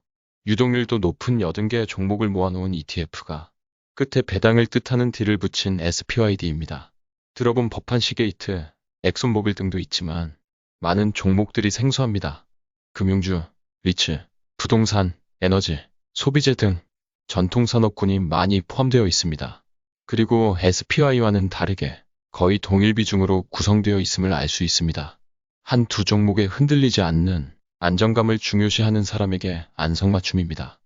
유동률도 높은 80개의 종목을 모아놓은 ETF가 끝에 배당을 뜻하는 D를 붙인 SPYD입니다. 들어본 법한 시게이트, 엑손모빌 등도 있지만 많은 종목들이 생소합니다. 금융주, 리츠, 부동산, 에너지, 소비재 등 전통산업군이 많이 포함되어 있습니다. 그리고 SPY와는 다르게 거의 동일 비중으로 구성되어 있음을 알 수 있습니다. 한 두 종목에 흔들리지 않는 안정감을 중요시하는 사람에게 안성맞춤입니다.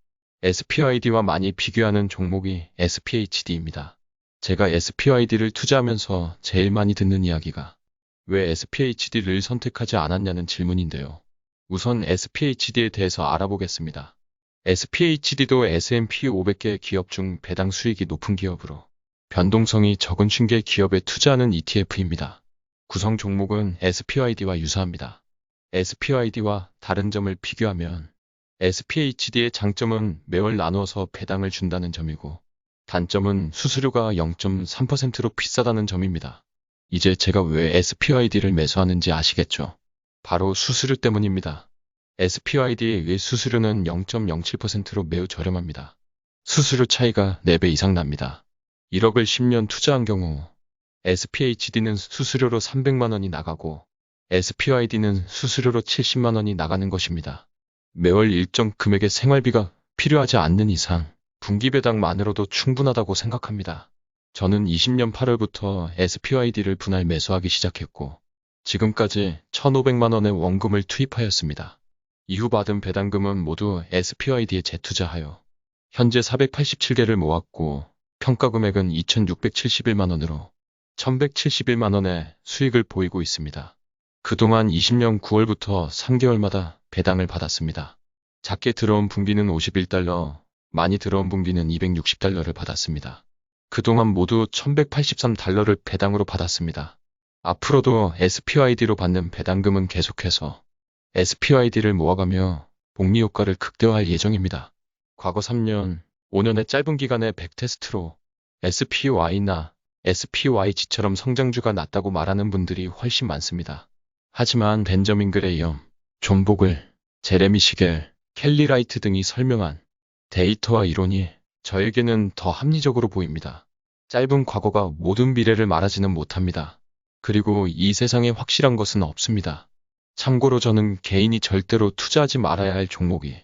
SPYD와 많이 비교하는 종목이 SPHD입니다. 제가 SPYD를 투자하면서 제일 많이 듣는 이야기가 왜 SPHD를 선택하지 않았냐는 질문인데요. 우선 SPHD에 대해서 알아보겠습니다. SPHD도 S&P 500개 기업 중 배당 수익이 높은 기업으로 변동성이 적은 50개 기업에 투자하는 ETF입니다. 구성 종목은 SPYD와 유사합니다. SPYD와 다른 점을 비교하면 SPHD의 장점은 매월 나누어서 배당을 준다는 점이고 단점은 수수료가 0.3%로 비싸다는 점입니다. 이제 제가 왜 SPYD를 매수하는지 아시겠죠? 바로 수수료 때문입니다. SPYD의 수수료는 0.07%로 매우 저렴합니다. 수수료 차이가 4배 이상 납니다. 1억을 10년 투자한 경우 SPHD는 수수료로 300만 원이 나가고 SPYD는 수수료로 70만 원이 나가는 것입니다. 매월 일정 금액의 생활비가 필요하지 않는 이상 분기 배당만으로도 충분하다고 생각합니다. 저는 20년 8월부터 SPYD를 분할 매수하기 시작했고 지금까지 1,500만 원의 원금을 투입하였습니다. 이후 받은 배당금은 모두 SPYD에 재투자하여 현재 487개를 모았고 평가 금액은 2,671만 원으로 1,171만 원의 수익을 보이고 있습니다. 그동안 20년 9월부터 3개월마다 배당을 받았습니다. 작게 들어온 분기는 51달러, 많이 들어온 분기는 260달러를 받았습니다. 그동안 모두 1,183달러를 배당으로 받았습니다. 앞으로도 SPYD로 받는 배당금은 계속해서 SPYD를 모아가며 복리 효과를 극대화할 예정입니다. 과거 3년, 5년의 짧은 기간의 백테스트로 SPY나 SPYG처럼 성장주가 낮다고 말하는 분들이 훨씬 많습니다. 하지만 벤저민 그레이엄, 존 보글, 제레미 시겔, 켈리 라이트 등이 설명한 데이터와 이론이 저에게는 더 합리적으로 보입니다. 짧은 과거가 모든 미래를 말하지는 못합니다. 그리고 이 세상에 확실한 것은 없습니다. 참고로 저는 개인이 절대로 투자하지 말아야 할 종목이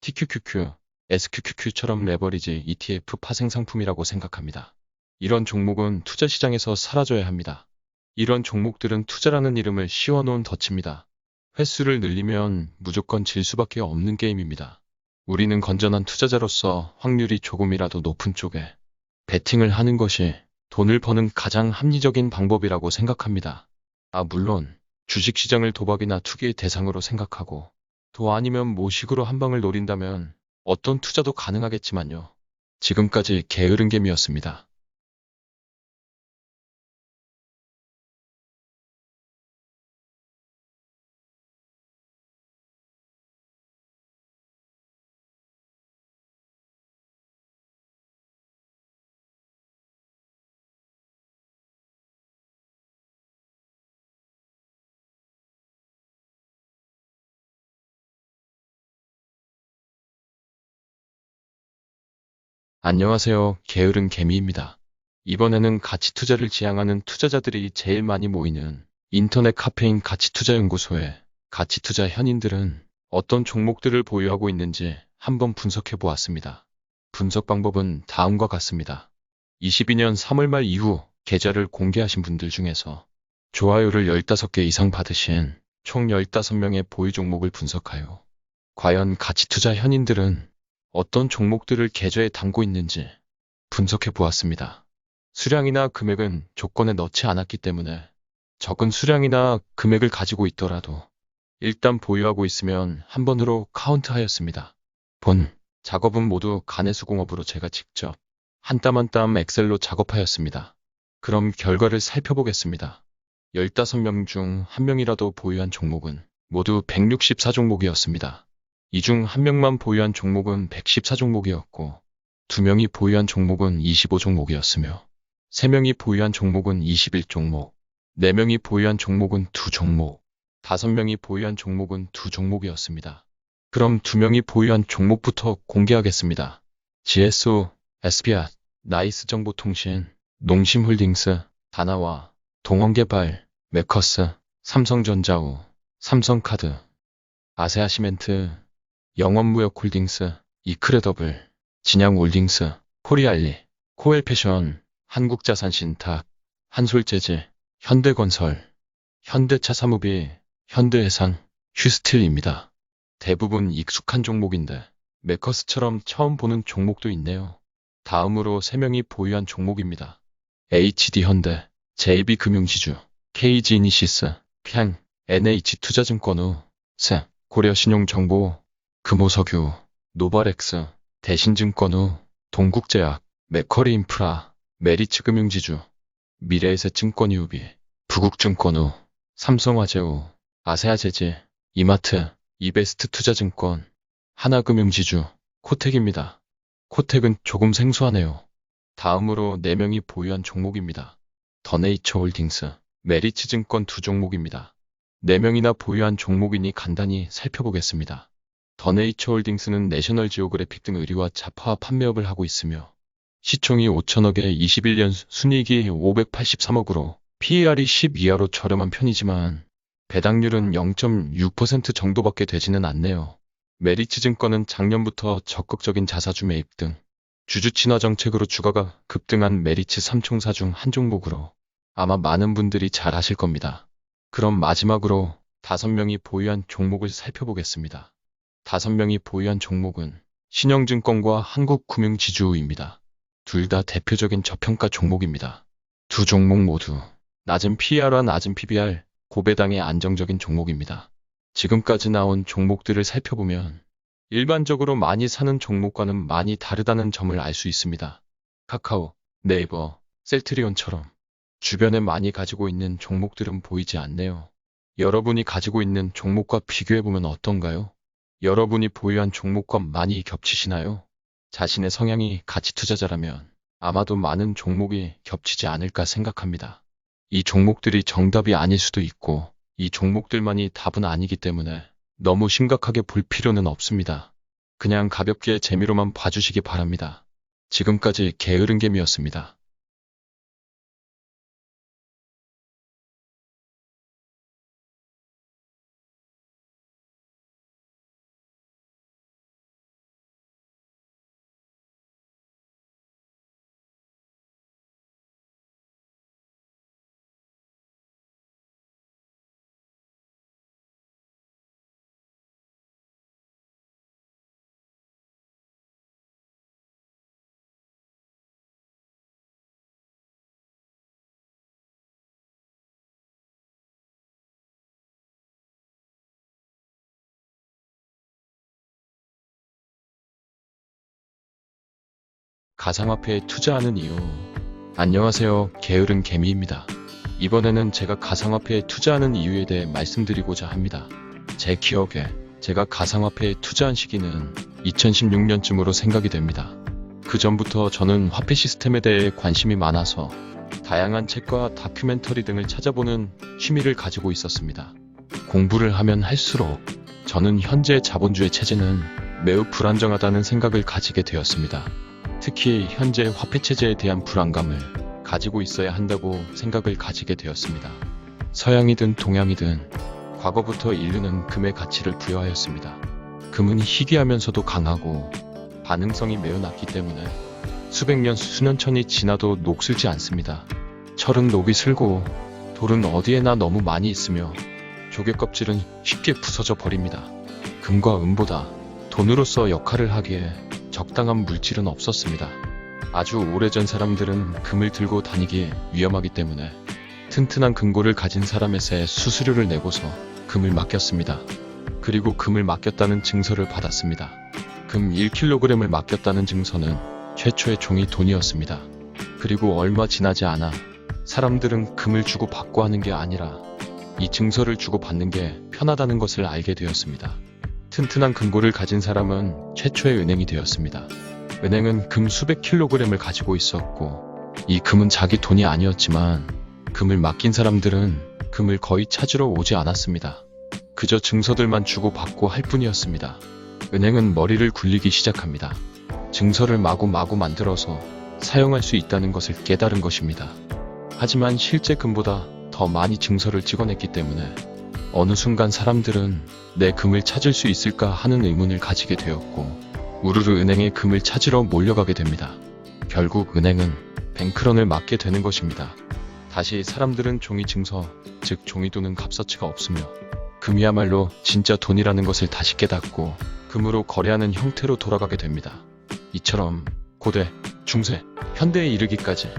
TQQQ, SQQQ처럼 레버리지 ETF 파생 상품이라고 생각합니다. 이런 종목은 투자 시장에서 사라져야 합니다. 이런 종목들은 투자라는 이름을 씌워놓은 덫입니다. 횟수를 늘리면 무조건 질 수밖에 없는 게임입니다. 우리는 건전한 투자자로서 확률이 조금이라도 높은 쪽에 베팅을 하는 것이 돈을 버는 가장 합리적인 방법이라고 생각합니다. 물론 주식시장을 도박이나 투기의 대상으로 생각하고 도 아니면 모식으로 한 방을 노린다면 어떤 투자도 가능하겠지만요. 지금까지 게으른개미였습니다. 안녕하세요. 게으른 개미입니다. 이번에는 가치 투자를 지향하는 투자자들이 제일 많이 모이는 인터넷 카페인 가치투자연구소의 가치투자 현인들은 어떤 종목들을 보유하고 있는지 한번 분석해 보았습니다. 분석 방법은 다음과 같습니다. 22년 3월 말 이후 계좌를 공개하신 분들 중에서 좋아요를 15개 이상 받으신 총 15명의 보유 종목을 분석하여 과연 가치투자 현인들은 어떤 종목들을 계좌에 담고 있는지 분석해 보았습니다. 수량이나 금액은 조건에 넣지 않았기 때문에 적은 수량이나 금액을 가지고 있더라도 일단 보유하고 있으면 한 번으로 카운트하였습니다. 본 작업은 모두 간해수공업으로 제가 직접 한 땀 한 땀 엑셀로 작업하였습니다. 그럼 결과를 살펴보겠습니다. 15명 중 1명이라도 보유한 종목은 모두 164종목이었습니다. 이 중 1명만 보유한 종목은 114종목이었고 2명이 보유한 종목은 25종목이었으며 3명이 보유한 종목은 21종목, 4명이 보유한 종목은 2종목, 5명이 보유한 종목은 2종목이었습니다. 그럼 2명이 보유한 종목부터 공개하겠습니다. GSO, SPR, 나이스정보통신, 농심홀딩스, 다나와, 동원개발, 메커스, 삼성전자우, 삼성카드, 아세아시멘트, 영원무역홀딩스, 이크레더블, 진양홀딩스, 코리알리, 코엘패션, 한국자산신탁, 한솔재즈, 현대건설, 현대차사무비, 현대해상, 휴스틸입니다. 대부분 익숙한 종목인데 메커스처럼 처음 보는 종목도 있네요. 다음으로 3명이 보유한 종목입니다. HD현대, JB금융지주, KG이니시스, 평, NH투자증권우, 세, 고려신용정보, 금호석유, 노바렉스, 대신증권우, 동국제약, 맥커리인프라, 메리츠금융지주, 미래에셋증권유비, 부국증권우, 삼성화재우, 아세아제지, 이마트, 이베스트투자증권, 하나금융지주, 코텍입니다. 코텍은 조금 생소하네요. 다음으로 4명이 보유한 종목입니다. 더네이처홀딩스, 메리츠증권 2종목입니다. 4명이나 보유한 종목이니 간단히 살펴보겠습니다. 더네이처홀딩스는 내셔널 지오그래픽 등 의류와 자파와 판매업을 하고 있으며 시총이 5천억에 21년 순이익이 583억으로 PER이 10 이하로 저렴한 편이지만 배당률은 0.6% 정도밖에 되지는 않네요. 메리츠증권은 작년부터 적극적인 자사주 매입 등 주주 친화 정책으로 주가가 급등한 메리츠 3총사 중 한 종목으로 아마 많은 분들이 잘 아실 겁니다. 그럼 마지막으로 5명이 보유한 종목을 살펴보겠습니다. 5명이 보유한 종목은 신영증권과 한국금융지주입니다. 둘 다 대표적인 저평가 종목입니다. 두 종목 모두 낮은 PER과 낮은 PBR, 고배당의 안정적인 종목입니다. 지금까지 나온 종목들을 살펴보면 일반적으로 많이 사는 종목과는 많이 다르다는 점을 알 수 있습니다. 카카오, 네이버, 셀트리온처럼 주변에 많이 가지고 있는 종목들은 보이지 않네요. 여러분이 가지고 있는 종목과 비교해보면 어떤가요? 여러분이 보유한 종목과 많이 겹치시나요? 자신의 성향이 가치 투자자라면 아마도 많은 종목이 겹치지 않을까 생각합니다. 이 종목들이 정답이 아닐 수도 있고 이 종목들만이 답은 아니기 때문에 너무 심각하게 볼 필요는 없습니다. 그냥 가볍게 재미로만 봐주시기 바랍니다. 지금까지 게으른개미였습니다. 가상화폐에 투자하는 이유. 안녕하세요. 게으른 개미입니다. 이번에는 제가 가상화폐에 투자하는 이유에 대해 말씀드리고자 합니다. 제 기억에 제가 가상화폐에 투자한 시기는 2016년쯤으로 생각이 됩니다. 그 전부터 저는 화폐 시스템에 대해 관심이 많아서 다양한 책과 다큐멘터리 등을 찾아보는 취미를 가지고 있었습니다. 공부를 하면 할수록 저는 현재 자본주의 체제는 매우 불안정하다는 생각을 가지게 되었습니다. 특히 현재 화폐 체제에 대한 불안감을 가지고 있어야 한다고 생각을 가지게 되었습니다. 서양이든 동양이든 과거부터 인류는 금의 가치를 부여하였습니다. 금은 희귀하면서도 강하고 반응성이 매우 낮기 때문에 수백 년, 수년 천이 지나도 녹슬지 않습니다. 철은 녹이 슬고 돌은 어디에나 너무 많이 있으며 조개 껍질은 쉽게 부서져 버립니다. 금과 은보다 돈으로서 역할을 하기에 적당한 물질은 없었습니다. 아주 오래전 사람들은 금을 들고 다니기에 위험하기 때문에 튼튼한 금고를 가진 사람에게 수수료를 내고서 금을 맡겼습니다. 그리고 금을 맡겼다는 증서를 받았습니다. 금 1kg을 맡겼다는 증서는 최초의 종이 돈이었습니다. 그리고 얼마 지나지 않아 사람들은 금을 주고 받고 하는 게 아니라 이 증서를 주고 받는 게 편하다는 것을 알게 되었습니다. 튼튼한 금고를 가진 사람은 최초의 은행이 되었습니다. 은행은 금 수백 킬로그램을 가지고 있었고 이 금은 자기 돈이 아니었지만 금을 맡긴 사람들은 금을 거의 찾으러 오지 않았습니다. 그저 증서들만 주고받고 할 뿐이었습니다. 은행은 머리를 굴리기 시작합니다. 증서를 마구마구 만들어서 사용할 수 있다는 것을 깨달은 것입니다. 하지만 실제 금보다 더 많이 증서를 찍어냈기 때문에 어느 순간 사람들은 내 금을 찾을 수 있을까 하는 의문을 가지게 되었고 우르르 은행에 금을 찾으러 몰려가게 됩니다. 결국 은행은 뱅크런을 맞게 되는 것입니다. 다시 사람들은 종이 증서, 즉 종이돈은 값어치가 없으며 금이야말로 진짜 돈이라는 것을 다시 깨닫고 금으로 거래하는 형태로 돌아가게 됩니다. 이처럼 고대, 중세, 현대에 이르기까지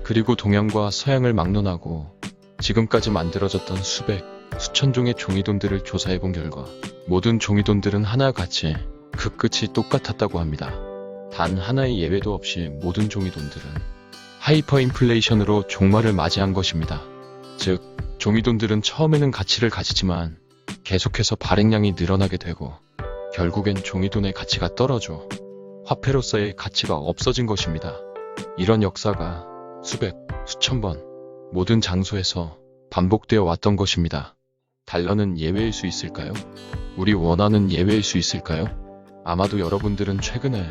그리고 동양과 서양을 막론하고 지금까지 만들어졌던 수백, 수천 종의 종이돈들을 조사해본 결과 모든 종이돈들은 하나같이 그 끝이 똑같았다고 합니다. 단 하나의 예외도 없이 모든 종이돈들은 하이퍼인플레이션으로 종말을 맞이한 것입니다. 즉, 종이돈들은 처음에는 가치를 가지지만 계속해서 발행량이 늘어나게 되고 결국엔 종이돈의 가치가 떨어져 화폐로서의 가치가 없어진 것입니다. 이런 역사가 수백, 수천 번 모든 장소에서 반복되어 왔던 것입니다. 달러는 예외일 수 있을까요? 우리 원화는 예외일 수 있을까요? 아마도 여러분들은 최근에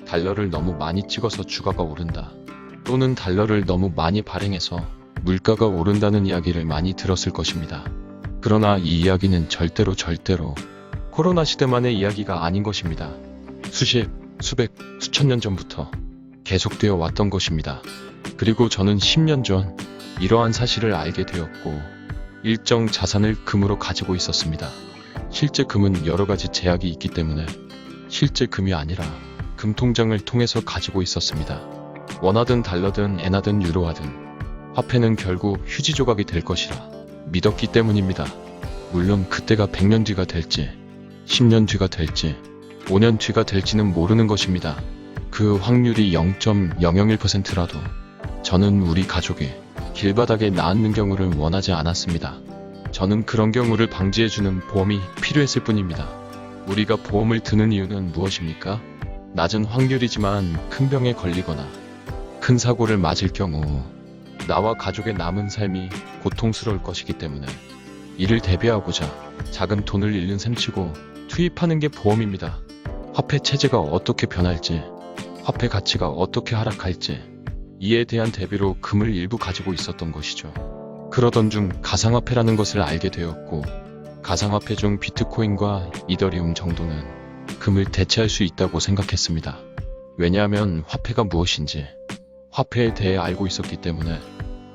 달러를 너무 많이 찍어서 주가가 오른다 또는 달러를 너무 많이 발행해서 물가가 오른다는 이야기를 많이 들었을 것입니다. 그러나 이 이야기는 절대로 코로나 시대만의 이야기가 아닌 것입니다. 수십, 수백, 수천 년 전부터 계속되어 왔던 것입니다. 그리고 저는 10년 전 이러한 사실을 알게 되었고 일정 자산을 금으로 가지고 있었습니다. 실제 금은 여러 가지 제약이 있기 때문에 실제 금이 아니라 금 통장을 통해서 가지고 있었습니다. 원화든 달러든 엔화든 유로화든 화폐는 결국 휴지 조각이 될 것이라 믿었기 때문입니다. 물론 그때가 100년 뒤가 될지 10년 뒤가 될지 5년 뒤가 될지는 모르는 것입니다. 그 확률이 0.001%라도 저는 우리 가족이 길바닥에 나앉는 경우를 원하지 않았습니다. 저는 그런 경우를 방지해주는 보험이 필요했을 뿐입니다. 우리가 보험을 드는 이유는 무엇입니까? 낮은 확률이지만 큰 병에 걸리거나 큰 사고를 맞을 경우 나와 가족의 남은 삶이 고통스러울 것이기 때문에 이를 대비하고자 작은 돈을 잃는 셈치고 투입하는 게 보험입니다. 화폐 체제가 어떻게 변할지, 화폐 가치가 어떻게 하락할지 이에 대한 대비로 금을 일부 가지고 있었던 것이죠. 그러던 중 가상화폐라는 것을 알게 되었고 가상화폐 중 비트코인과 이더리움 정도는 금을 대체할 수 있다고 생각했습니다. 왜냐하면 화폐가 무엇인지 화폐에 대해 알고 있었기 때문에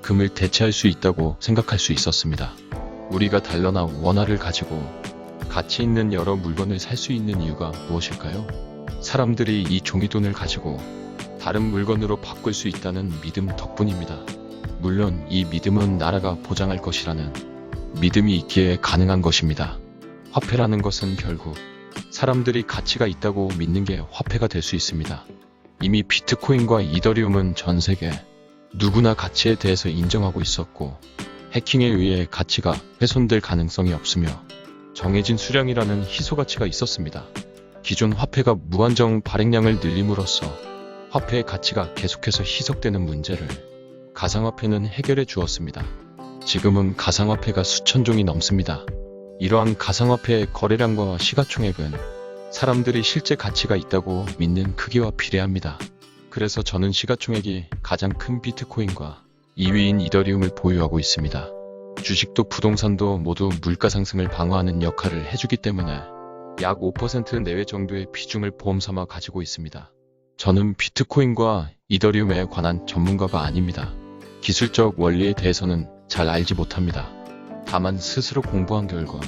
금을 대체할 수 있다고 생각할 수 있었습니다. 우리가 달러나 원화를 가지고 가치 있는 여러 물건을 살 수 있는 이유가 무엇일까요? 사람들이 이 종이돈을 가지고 다른 물건으로 바꿀 수 있다는 믿음 덕분입니다. 물론 이 믿음은 나라가 보장할 것이라는 믿음이 있기에 가능한 것입니다. 화폐라는 것은 결국 사람들이 가치가 있다고 믿는 게 화폐가 될 수 있습니다. 이미 비트코인과 이더리움은 전 세계 누구나 가치에 대해서 인정하고 있었고 해킹에 의해 가치가 훼손될 가능성이 없으며 정해진 수량이라는 희소 가치가 있었습니다. 기존 화폐가 무한정 발행량을 늘림으로써 화폐의 가치가 계속해서 희석되는 문제를 가상화폐는 해결해 주었습니다. 지금은 가상화폐가 수천 종이 넘습니다. 이러한 가상화폐의 거래량과 시가총액은 사람들이 실제 가치가 있다고 믿는 크기와 비례합니다. 그래서 저는 시가총액이 가장 큰 비트코인과 2위인 이더리움을 보유하고 있습니다. 주식도 부동산도 모두 물가 상승을 방어하는 역할을 해주기 때문에 약 5% 내외 정도의 비중을 보험 삼아 가지고 있습니다. 저는 비트코인과 이더리움에 관한 전문가가 아닙니다. 기술적 원리에 대해서는 잘 알지 못합니다. 다만 스스로 공부한 결과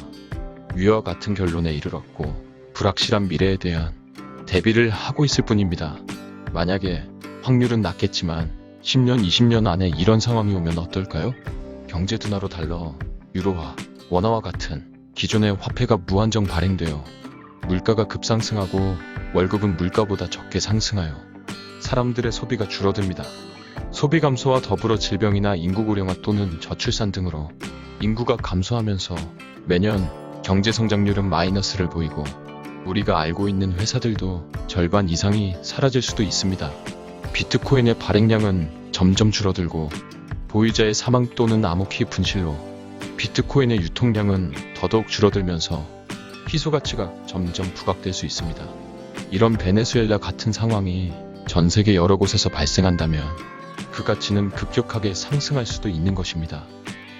위와 같은 결론에 이르렀고 불확실한 미래에 대한 대비를 하고 있을 뿐입니다. 만약에 확률은 낮겠지만 10년, 20년 안에 이런 상황이 오면 어떨까요? 경제 둔화로 달러, 유로화, 원화와 같은 기존의 화폐가 무한정 발행되어 물가가 급상승하고 월급은 물가보다 적게 상승하여 사람들의 소비가 줄어듭니다. 소비 감소와 더불어 질병이나 인구 고령화 또는 저출산 등으로 인구가 감소하면서 매년 경제 성장률은 마이너스를 보이고 우리가 알고 있는 회사들도 절반 이상이 사라질 수도 있습니다. 비트코인의 발행량은 점점 줄어들고 보유자의 사망 또는 암호키 분실로 비트코인의 유통량은 더더욱 줄어들면서 희소 가치가 점점 부각될 수 있습니다. 이런 베네수엘라 같은 상황이 전 세계 여러 곳에서 발생한다면 그 가치는 급격하게 상승할 수도 있는 것입니다.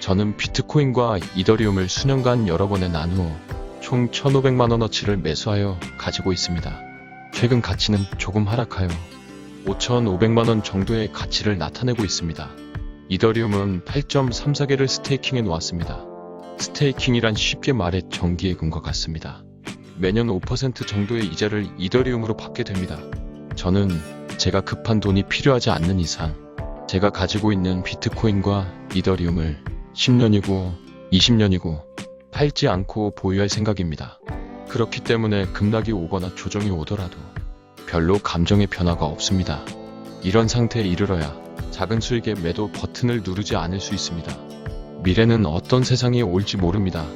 저는 비트코인과 이더리움을 수년간 여러 번에 나누어 총 1,500만 원어치를 매수하여 가지고 있습니다. 최근 가치는 조금 하락하여 5,500만 원 정도의 가치를 나타내고 있습니다. 이더리움은 8.34개를 스테이킹해 놓았습니다. 스테이킹이란 쉽게 말해 정기예금과 같습니다. 매년 5% 정도의 이자를 이더리움으로 받게 됩니다. 저는 제가 급한 돈이 필요하지 않는 이상 제가 가지고 있는 비트코인과 이더리움을 10년이고 20년이고 팔지 않고 보유할 생각입니다. 그렇기 때문에 급락이 오거나 조정이 오더라도 별로 감정의 변화가 없습니다. 이런 상태에 이르러야 작은 수익의 매도 버튼을 누르지 않을 수 있습니다. 미래는 어떤 세상이 올지 모릅니다.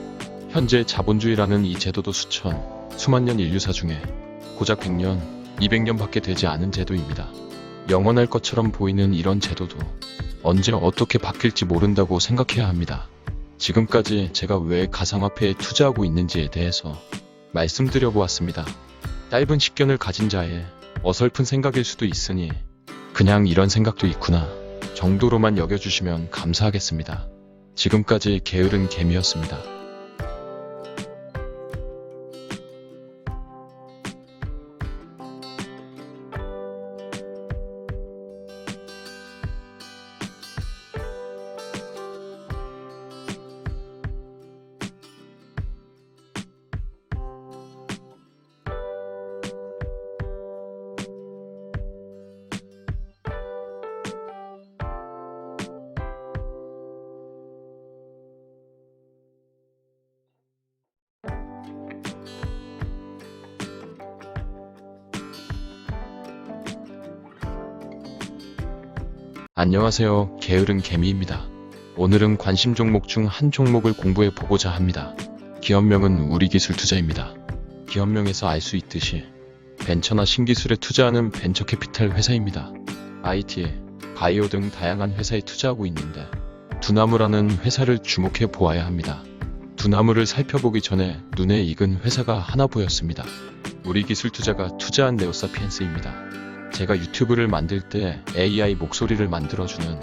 현재 자본주의라는 이 제도도 수만 년 인류사 중에 고작 100년, 200년밖에 되지 않은 제도입니다. 영원할 것처럼 보이는 이런 제도도 언제 어떻게 바뀔지 모른다고 생각해야 합니다. 지금까지 제가 왜 가상화폐에 투자하고 있는지에 대해서 말씀드려 보았습니다. 짧은 식견을 가진 자의 어설픈 생각일 수도 있으니 그냥 이런 생각도 있구나 정도로만 여겨주시면 감사하겠습니다. 지금까지 게으른 개미였습니다. 안녕하세요. 게으른 개미입니다. 오늘은 관심 종목 중 한 종목을 공부해 보고자 합니다. 기업명은 우리기술투자입니다. 기업명에서 알 수 있듯이 벤처나 신기술에 투자하는 벤처캐피탈 회사입니다. IT, 바이오 등 다양한 회사에 투자하고 있는데 두나무라는 회사를 주목해 보아야 합니다. 두나무를 살펴보기 전에 눈에 익은 회사가 하나 보였습니다. 우리기술투자가 투자한 네오사피엔스입니다. 제가 유튜브를 만들 때 AI 목소리를 만들어주는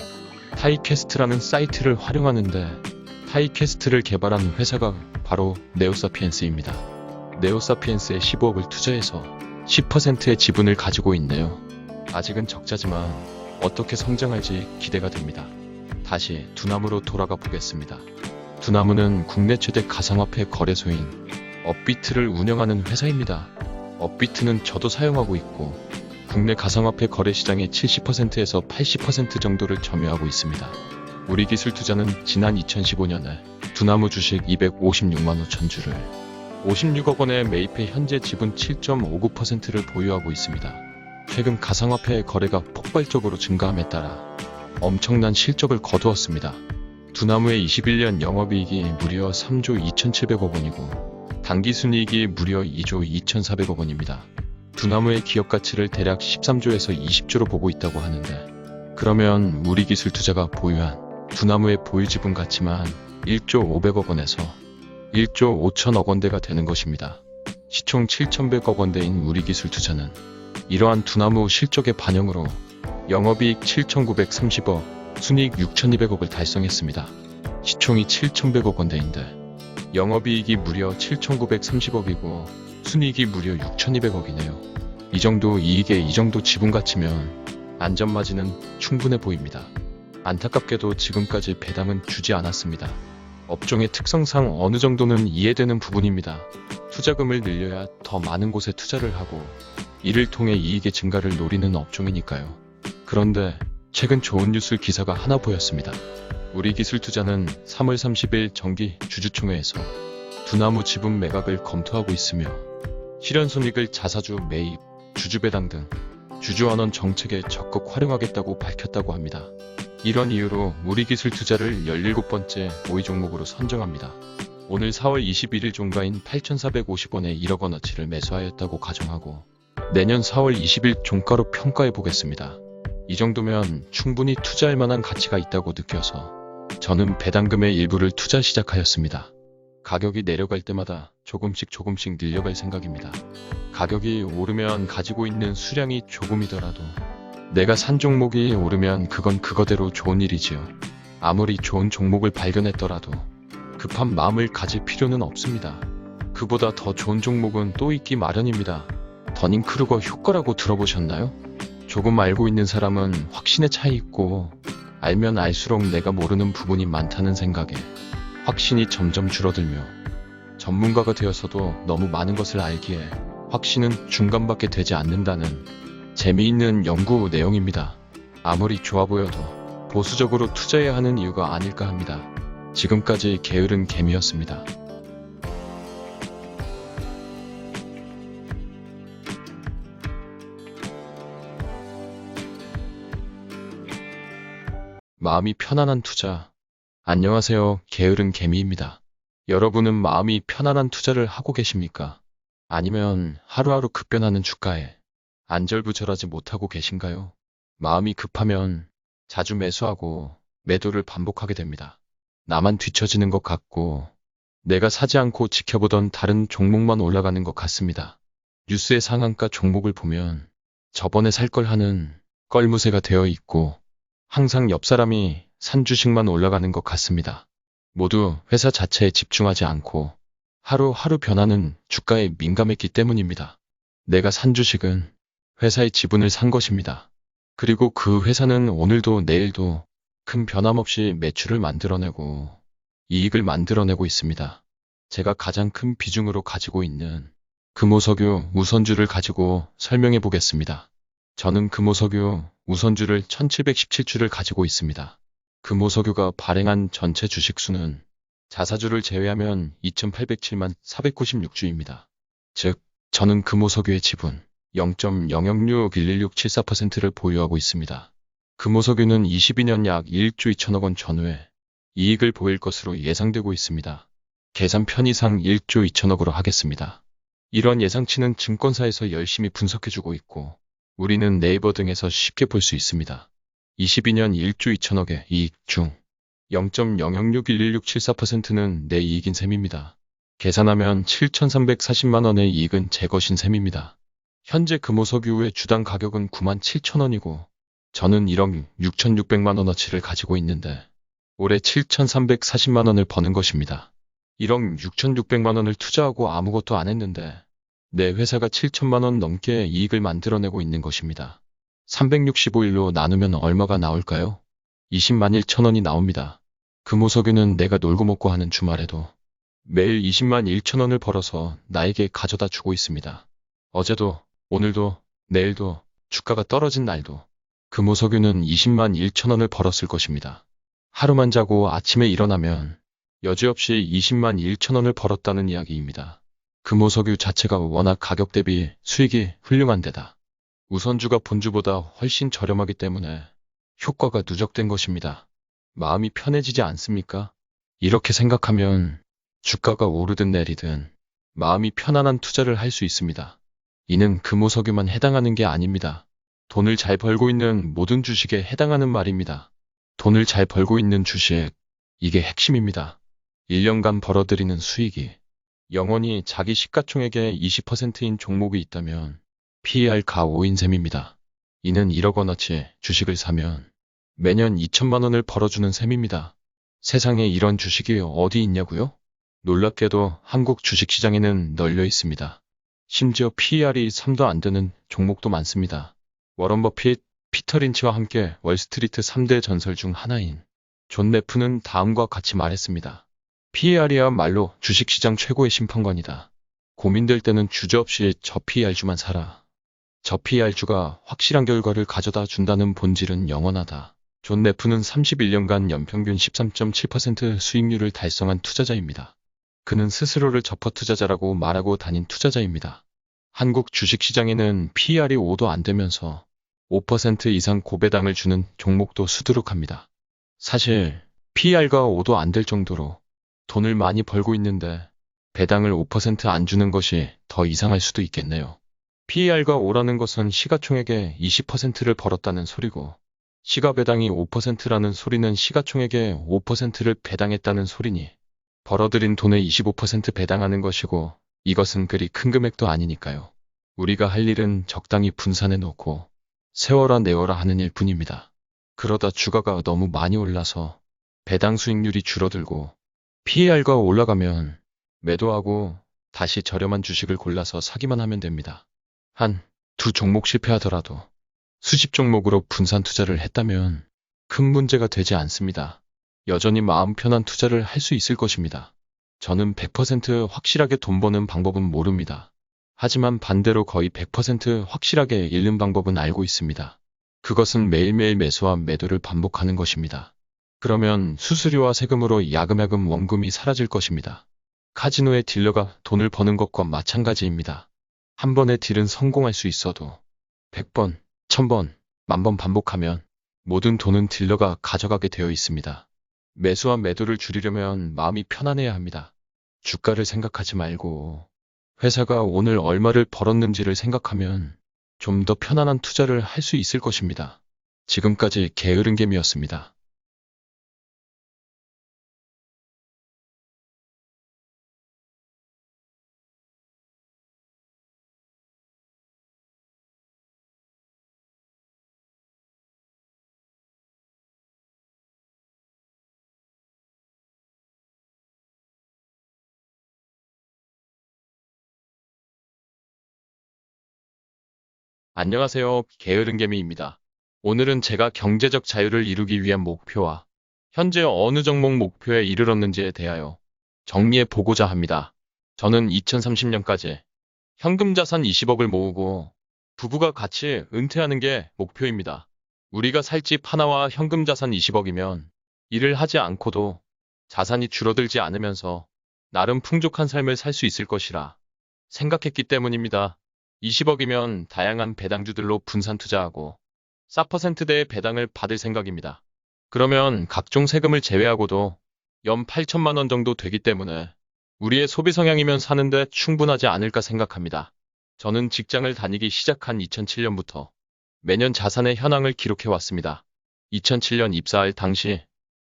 타이캐스트라는 사이트를 활용하는데 타이캐스트를 개발한 회사가 바로 네오사피엔스입니다. 네오사피엔스에 15억을 투자해서 10%의 지분을 가지고 있네요. 아직은 적자지만 어떻게 성장할지 기대가 됩니다. 다시 두나무로 돌아가 보겠습니다. 두나무는 국내 최대 가상화폐 거래소인 업비트를 운영하는 회사입니다. 업비트는 저도 사용하고 있고 국내 가상화폐 거래 시장의 70%에서 80% 정도를 점유하고 있습니다. 우리기술투자는 지난 2015년에 두나무 주식 256만 5천 주를 56억 원에 매입해 현재 지분 7.59%를 보유하고 있습니다. 최근 가상화폐 거래가 폭발적으로 증가함에 따라 엄청난 실적을 거두었습니다. 두나무의 21년 영업이익이 무려 3조 2,700억 원이고 당기순이익이 무려 2조 2,400억 원입니다. 두나무의 기업 가치를 대략 13조에서 20조로 보고 있다고 하는데 그러면 우리기술투자가 보유한 두나무의 보유지분 가치만 1조 500억 원에서 1조 5천억 원대가 되는 것입니다. 시총 7,100억 원대인 우리기술투자는 이러한 두나무 실적의 반영으로 영업이익 7,930억, 순이익 6,200억을 달성했습니다. 시총이 7,100억 원대인데 영업이익이 무려 7,930억이고 순이익이 무려 6,200억이네요. 이 정도 이익에 이 정도 지분 가치면 안전마진은 충분해 보입니다. 안타깝게도 지금까지 배당은 주지 않았습니다. 업종의 특성상 어느 정도는 이해되는 부분입니다. 투자금을 늘려야 더 많은 곳에 투자를 하고 이를 통해 이익의 증가를 노리는 업종이니까요. 그런데 최근 좋은 뉴스 기사가 하나 보였습니다. 우리기술투자는 3월 30일 정기 주주총회에서 두나무 지분 매각을 검토하고 있으며 실현손익을 자사주 매입, 주주배당 등 주주환원 정책에 적극 활용하겠다고 밝혔다고 합니다. 이런 이유로 우리기술투자를 17번째 5위 종목으로 선정합니다. 오늘 4월 21일 종가인 8,450원에 1억 원어치를 매수하였다고 가정하고 내년 4월 20일 종가로 평가해 보겠습니다. 이 정도면 충분히 투자할 만한 가치가 있다고 느껴서 저는 배당금의 일부를 투자 시작하였습니다. 가격이 내려갈 때마다 조금씩 늘려갈 생각입니다. 가격이 오르면 가지고 있는 수량이 조금이더라도 내가 산 종목이 오르면 그건 그거대로 좋은 일이지요. 아무리 좋은 종목을 발견했더라도 급한 마음을 가질 필요는 없습니다. 그보다 더 좋은 종목은 또 있기 마련입니다. 더닝크루거 효과라고 들어보셨나요? 조금 알고 있는 사람은 확신에 차이 있고 알면 알수록 내가 모르는 부분이 많다는 생각에 확신이 점점 줄어들며 전문가가 되어서도 너무 많은 것을 알기에 확신은 중간밖에 되지 않는다는 재미있는 연구 내용입니다. 아무리 좋아 보여도 보수적으로 투자해야 하는 이유가 아닐까 합니다. 지금까지 게으른 개미였습니다. 마음이 편안한 투자. 안녕하세요. 게으른 개미입니다. 여러분은 마음이 편안한 투자를 하고 계십니까? 아니면 하루하루 급변하는 주가에 안절부절하지 못하고 계신가요? 마음이 급하면 자주 매수하고 매도를 반복하게 됩니다. 나만 뒤처지는 것 같고 내가 사지 않고 지켜보던 다른 종목만 올라가는 것 같습니다. 뉴스의 상한가 종목을 보면 저번에 살 걸 하는 껄무새가 되어 있고 항상 옆 사람이 산 주식만 올라가는 것 같습니다. 모두 회사 자체에 집중하지 않고 하루하루 변하는 주가에 민감했기 때문입니다. 내가 산 주식은 회사의 지분을 산 것입니다. 그리고 그 회사는 오늘도 내일도 큰 변함없이 매출을 만들어내고 이익을 만들어내고 있습니다. 제가 가장 큰 비중으로 가지고 있는 금호석유 우선주를 가지고 설명해 보겠습니다. 저는 금호석유 우선주를 1717주를 가지고 있습니다. 금호석유가 발행한 전체 주식수는 자사주를 제외하면 2807만 496주입니다. 즉, 저는 금호석유의 지분 0.00611674%를 보유하고 있습니다. 금호석유는 22년 약 1조 2천억 원 전후에 이익을 보일 것으로 예상되고 있습니다. 계산 편의상 1조 2천억으로 하겠습니다. 이런 예상치는 증권사에서 열심히 분석해주고 있고 우리는 네이버 등에서 쉽게 볼 수 있습니다. 22년 1조 2천억의 이익 중 0.00611674%는 내 이익인 셈입니다. 계산하면 7,340만 원의 이익은 제 것인 셈입니다. 현재 금호석유의 주당 가격은 97,000원이고 저는 1억 6,600만 원어치를 가지고 있는데 올해 7,340만 원을 버는 것입니다. 1억 6,600만 원을 투자하고 아무것도 안 했는데 내 회사가 7천만 원 넘게 이익을 만들어내고 있는 것입니다. 365일로 나누면 얼마가 나올까요? 20만 1천 원이 나옵니다. 금호석유는 내가 놀고 먹고 하는 주말에도 매일 20만 1천 원을 벌어서 나에게 가져다 주고 있습니다. 어제도, 오늘도, 내일도, 주가가 떨어진 날도 금호석유는 20만 1천 원을 벌었을 것입니다. 하루만 자고 아침에 일어나면 여지없이 20만 1천 원을 벌었다는 이야기입니다. 금호석유 자체가 워낙 가격 대비 수익이 훌륭한 데다 우선주가 본주보다 훨씬 저렴하기 때문에 효과가 누적된 것입니다. 마음이 편해지지 않습니까? 이렇게 생각하면 주가가 오르든 내리든 마음이 편안한 투자를 할 수 있습니다. 이는 금호석유만 해당하는 게 아닙니다. 돈을 잘 벌고 있는 모든 주식에 해당하는 말입니다. 돈을 잘 벌고 있는 주식, 이게 핵심입니다. 1년간 벌어들이는 수익이 영원히 자기 시가총액의 20%인 종목이 있다면 PER가 5인 셈입니다. 이는 1억 원어치 주식을 사면 매년 2천만 원을 벌어주는 셈입니다. 세상에 이런 주식이 어디 있냐고요? 놀랍게도 한국 주식시장에는 널려 있습니다. 심지어 PER이 3도 안 되는 종목도 많습니다. 워런 버핏, 피터 린치와 함께 월스트리트 3대 전설 중 하나인 존 네프는 다음과 같이 말했습니다. PER이야말로 주식시장 최고의 심판관이다. 고민될 때는 주저없이 저 PER주만 사라. 저 PER주가 확실한 결과를 가져다 준다는 본질은 영원하다. 존 네프는 31년간 연평균 13.7% 수익률을 달성한 투자자입니다. 그는 스스로를 저퍼 투자자라고 말하고 다닌 투자자입니다. 한국 주식시장에는 PER이 5도 안 되면서 5% 이상 고배당을 주는 종목도 수두룩합니다. 사실 PER가 5도 안 될 정도로 돈을 많이 벌고 있는데 배당을 5%안 주는 것이 더 이상할 수도 있겠네요. PER가 5라는 것은 시가총액의 20%를 벌었다는 소리고 시가배당이 5%라는 소리는 시가총액의 5%를 배당했다는 소리니 벌어들인 돈의 25% 배당하는 것이고 이것은 그리 큰 금액도 아니니까요. 우리가 할 일은 적당히 분산해 놓고 세워라 내워라 하는 일 뿐입니다. 그러다 주가가 너무 많이 올라서 배당 수익률이 줄어들고 PER가 올라가면 매도하고 다시 저렴한 주식을 골라서 사기만 하면 됩니다. 한, 두 종목 실패하더라도 수십 종목으로 분산 투자를 했다면 큰 문제가 되지 않습니다. 여전히 마음 편한 투자를 할 수 있을 것입니다. 저는 100% 확실하게 돈 버는 방법은 모릅니다. 하지만 반대로 거의 100% 확실하게 잃는 방법은 알고 있습니다. 그것은 매일매일 매수와 매도를 반복하는 것입니다. 그러면 수수료와 세금으로 야금야금 원금이 사라질 것입니다. 카지노의 딜러가 돈을 버는 것과 마찬가지입니다. 한 번의 딜은 성공할 수 있어도 100번, 1000번, 10,000번 반복하면 모든 돈은 딜러가 가져가게 되어 있습니다. 매수와 매도를 줄이려면 마음이 편안해야 합니다. 주가를 생각하지 말고 회사가 오늘 얼마를 벌었는지를 생각하면 좀 더 편안한 투자를 할 수 있을 것입니다. 지금까지 게으른개미였습니다. 안녕하세요. 게으른개미입니다. 오늘은 제가 경제적 자유를 이루기 위한 목표와 현재 어느 종목 목표에 이르렀는지에 대하여 정리해 보고자 합니다. 저는 2030년까지 현금 자산 20억을 모으고 부부가 같이 은퇴하는 게 목표입니다. 우리가 살 집 하나와 현금 자산 20억이면 일을 하지 않고도 자산이 줄어들지 않으면서 나름 풍족한 삶을 살 수 있을 것이라 생각했기 때문입니다. 20억이면 다양한 배당주들로 분산 투자하고 4%대의 배당을 받을 생각입니다. 그러면 각종 세금을 제외하고도 연 8천만 원 정도 되기 때문에 우리의 소비 성향이면 사는데 충분하지 않을까 생각합니다. 저는 직장을 다니기 시작한 2007년부터 매년 자산의 현황을 기록해 왔습니다. 2007년 입사할 당시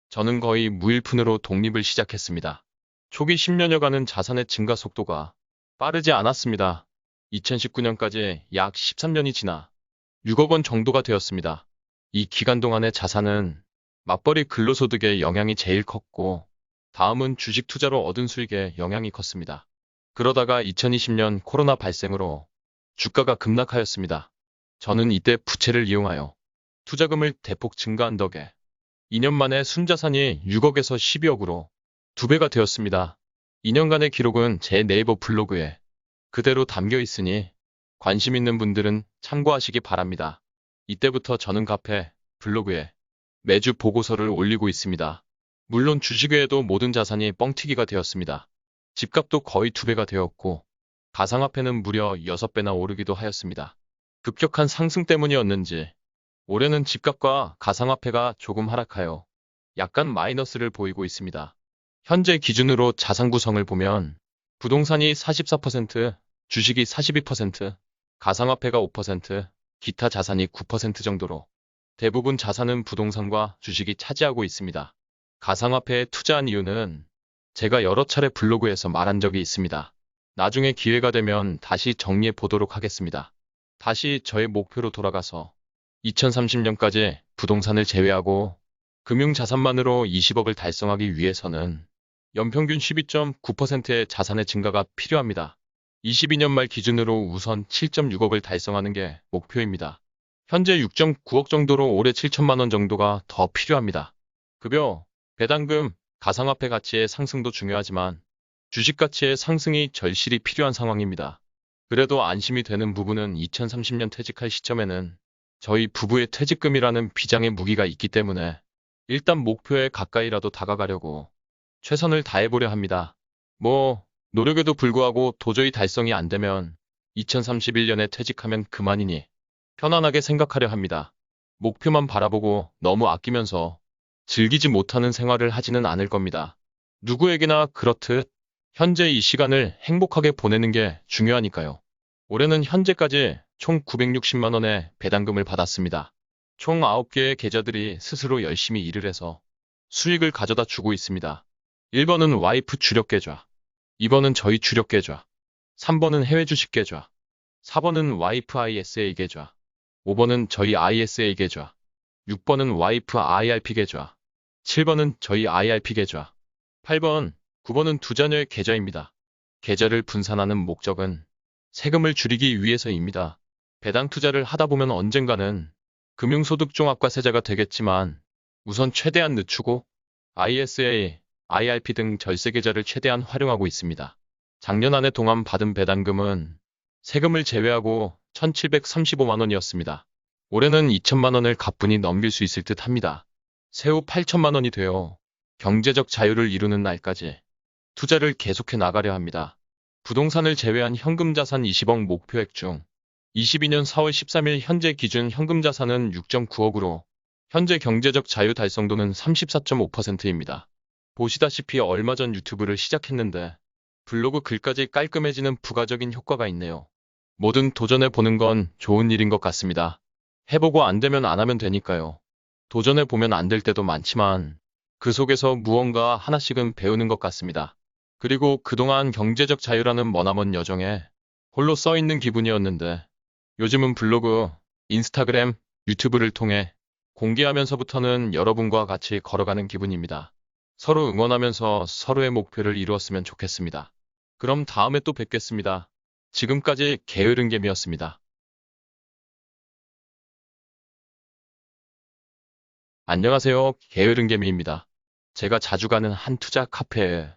저는 거의 무일푼으로 독립을 시작했습니다. 초기 10년여간은 자산의 증가 속도가 빠르지 않았습니다. 2019년까지 약 13년이 지나 6억 원 정도가 되었습니다. 이 기간 동안의 자산은 맞벌이 근로소득의 영향이 제일 컸고 다음은 주식 투자로 얻은 수익의 영향이 컸습니다. 그러다가 2020년 코로나 발생으로 주가가 급락하였습니다. 저는 이때 부채를 이용하여 투자금을 대폭 증가한 덕에 2년 만에 순자산이 6억에서 12억으로 2배가 되었습니다. 2년간의 기록은 제 네이버 블로그에 그대로 담겨 있으니 관심 있는 분들은 참고하시기 바랍니다. 이때부터 저는 카페, 블로그에 매주 보고서를 올리고 있습니다. 물론 주식 외에도 모든 자산이 뻥튀기가 되었습니다. 집값도 거의 2배가 되었고 가상화폐는 무려 6배나 오르기도 하였습니다. 급격한 상승 때문이었는지 올해는 집값과 가상화폐가 조금 하락하여 약간 마이너스를 보이고 있습니다. 현재 기준으로 자산 구성을 보면 부동산이 44%, 주식이 42%, 가상화폐가 5%, 기타 자산이 9% 정도로 대부분 자산은 부동산과 주식이 차지하고 있습니다. 가상화폐에 투자한 이유는 제가 여러 차례 블로그에서 말한 적이 있습니다. 나중에 기회가 되면 다시 정리해 보도록 하겠습니다. 다시 저의 목표로 돌아가서 2030년까지 부동산을 제외하고 금융자산만으로 20억을 달성하기 위해서는 연평균 12.9%의 자산의 증가가 필요합니다. 22년 말 기준으로 우선 7.6억을 달성하는 게 목표입니다. 현재 6.9억 정도로 올해 7천만 원 정도가 더 필요합니다. 급여, 배당금, 가상화폐 가치의 상승도 중요하지만 주식 가치의 상승이 절실히 필요한 상황입니다. 그래도 안심이 되는 부분은 2030년 퇴직할 시점에는 저희 부부의 퇴직금이라는 비장의 무기가 있기 때문에 일단 목표에 가까이라도 다가가려고 최선을 다해보려 합니다. 노력에도 불구하고 도저히 달성이 안 되면 2031년에 퇴직하면 그만이니 편안하게 생각하려 합니다. 목표만 바라보고 너무 아끼면서 즐기지 못하는 생활을 하지는 않을 겁니다. 누구에게나 그렇듯 현재 이 시간을 행복하게 보내는 게 중요하니까요. 올해는 현재까지 총 960만 원의 배당금을 받았습니다. 총 9개의 계좌들이 스스로 열심히 일을 해서 수익을 가져다 주고 있습니다. 1번은 와이프 주력 계좌, 2번은 저희 주력 계좌, 3번은 해외 주식 계좌, 4번은 와이프 ISA 계좌, 5번은 저희 ISA 계좌, 6번은 와이프 IRP 계좌, 7번은 저희 IRP 계좌, 8번, 9번은 두 자녀의 계좌입니다. 계좌를 분산하는 목적은 세금을 줄이기 위해서입니다. 배당 투자를 하다 보면 언젠가는 금융소득 종합과세자가 되겠지만 우선 최대한 늦추고 ISA, IRP 등 절세 계좌를 최대한 활용하고 있습니다. 작년 한 해 동안 받은 배당금은 세금을 제외하고 1,735만 원이었습니다. 올해는 2천만 원을 가뿐히 넘길 수 있을 듯 합니다. 세후 8천만 원이 되어 경제적 자유를 이루는 날까지 투자를 계속해 나가려 합니다. 부동산을 제외한 현금자산 20억 목표액 중 22년 4월 13일 현재 기준 현금자산은 6.9억으로 현재 경제적 자유 달성도는 34.5%입니다. 보시다시피 얼마 전 유튜브를 시작했는데 블로그 글까지 깔끔해지는 부가적인 효과가 있네요. 뭐든 도전해보는 건 좋은 일인 것 같습니다. 해보고 안 되면 안 하면 되니까요. 도전해보면 안 될 때도 많지만 그 속에서 무언가 하나씩은 배우는 것 같습니다. 그리고 그동안 경제적 자유라는 머나먼 여정에 홀로 써있는 기분이었는데 요즘은 블로그, 인스타그램, 유튜브를 통해 공개하면서부터는 여러분과 같이 걸어가는 기분입니다. 서로 응원하면서 서로의 목표를 이루었으면 좋겠습니다. 그럼 다음에 또 뵙겠습니다. 지금까지 게으른개미였습니다. 안녕하세요. 게으른개미입니다. 제가 자주 가는 한 투자 카페에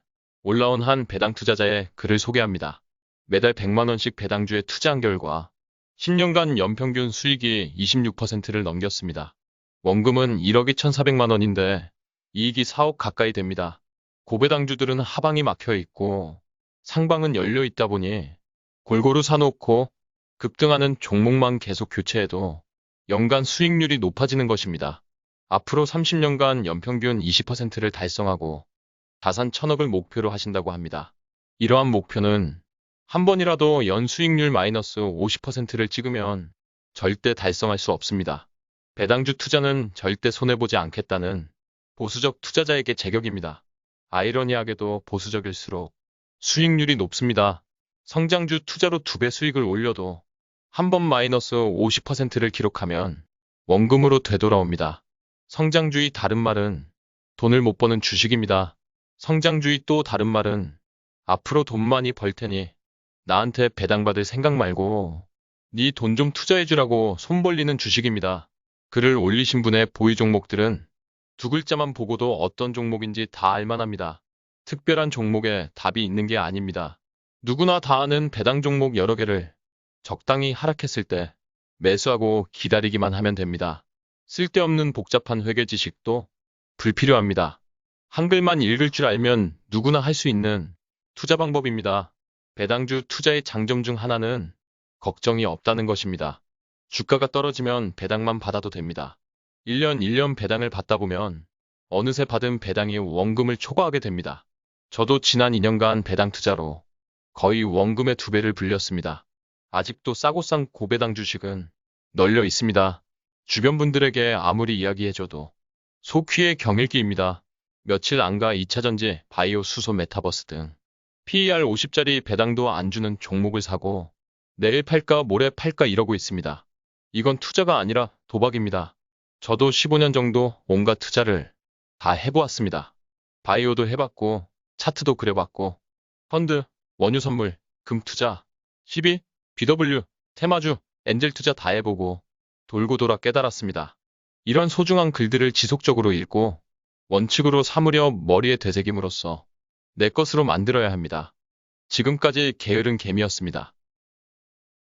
올라온 한 배당 투자자의 글을 소개합니다. 매달 100만 원씩 배당주에 투자한 결과 10년간 연평균 수익이 26%를 넘겼습니다. 원금은 1억 2,400만 원인데 이익이 4억 가까이 됩니다. 고배당주들은 하방이 막혀 있고 상방은 열려 있다 보니 골고루 사놓고 급등하는 종목만 계속 교체해도 연간 수익률이 높아지는 것입니다. 앞으로 30년간 연평균 20%를 달성하고 자산 1000억을 목표로 하신다고 합니다. 이러한 목표는 한 번이라도 연수익률 마이너스 50%를 찍으면 절대 달성할 수 없습니다. 배당주 투자는 절대 손해보지 않겠다는 보수적 투자자에게 제격입니다. 아이러니하게도 보수적일수록 수익률이 높습니다. 성장주 투자로 2배 수익을 올려도 한 번 마이너스 50%를 기록하면 원금으로 되돌아옵니다. 성장주의 다른 말은 돈을 못 버는 주식입니다. 성장주의 또 다른 말은 앞으로 돈 많이 벌 테니 나한테 배당받을 생각 말고 네 돈 좀 투자해주라고 손 벌리는 주식입니다. 글을 올리신 분의 보유 종목들은 두 글자만 보고도 어떤 종목인지 다 알만합니다. 특별한 종목에 답이 있는 게 아닙니다. 누구나 다 아는 배당 종목 여러 개를 적당히 하락했을 때 매수하고 기다리기만 하면 됩니다. 쓸데없는 복잡한 회계 지식도 불필요합니다. 한글만 읽을 줄 알면 누구나 할 수 있는 투자 방법입니다. 배당주 투자의 장점 중 하나는 걱정이 없다는 것입니다. 주가가 떨어지면 배당만 받아도 됩니다. 1년 배당을 받다 보면 어느새 받은 배당이 원금을 초과하게 됩니다. 저도 지난 2년간 배당 투자로 거의 원금의 2배를 불렸습니다. 아직도 싸고 싼 고배당 주식은 널려 있습니다. 주변 분들에게 아무리 이야기해줘도 속휘의 경읽기입니다. 며칠 안가 2차전지, 바이오, 수소, 메타버스 등 PER 50짜리 배당도 안 주는 종목을 사고 내일 팔까 모레 팔까 이러고 있습니다. 이건 투자가 아니라 도박입니다. 저도 15년 정도 온갖 투자를 다 해보았습니다. 바이오도 해봤고 차트도 그려봤고 펀드, 원유 선물, 금 투자, 12, BW, 테마주, 엔젤 투자 다 해보고 돌고 돌아 깨달았습니다. 이런 소중한 글들을 지속적으로 읽고 원칙으로 삼으려 머리에 되새김으로써 내 것으로 만들어야 합니다. 지금까지 게으른 개미였습니다.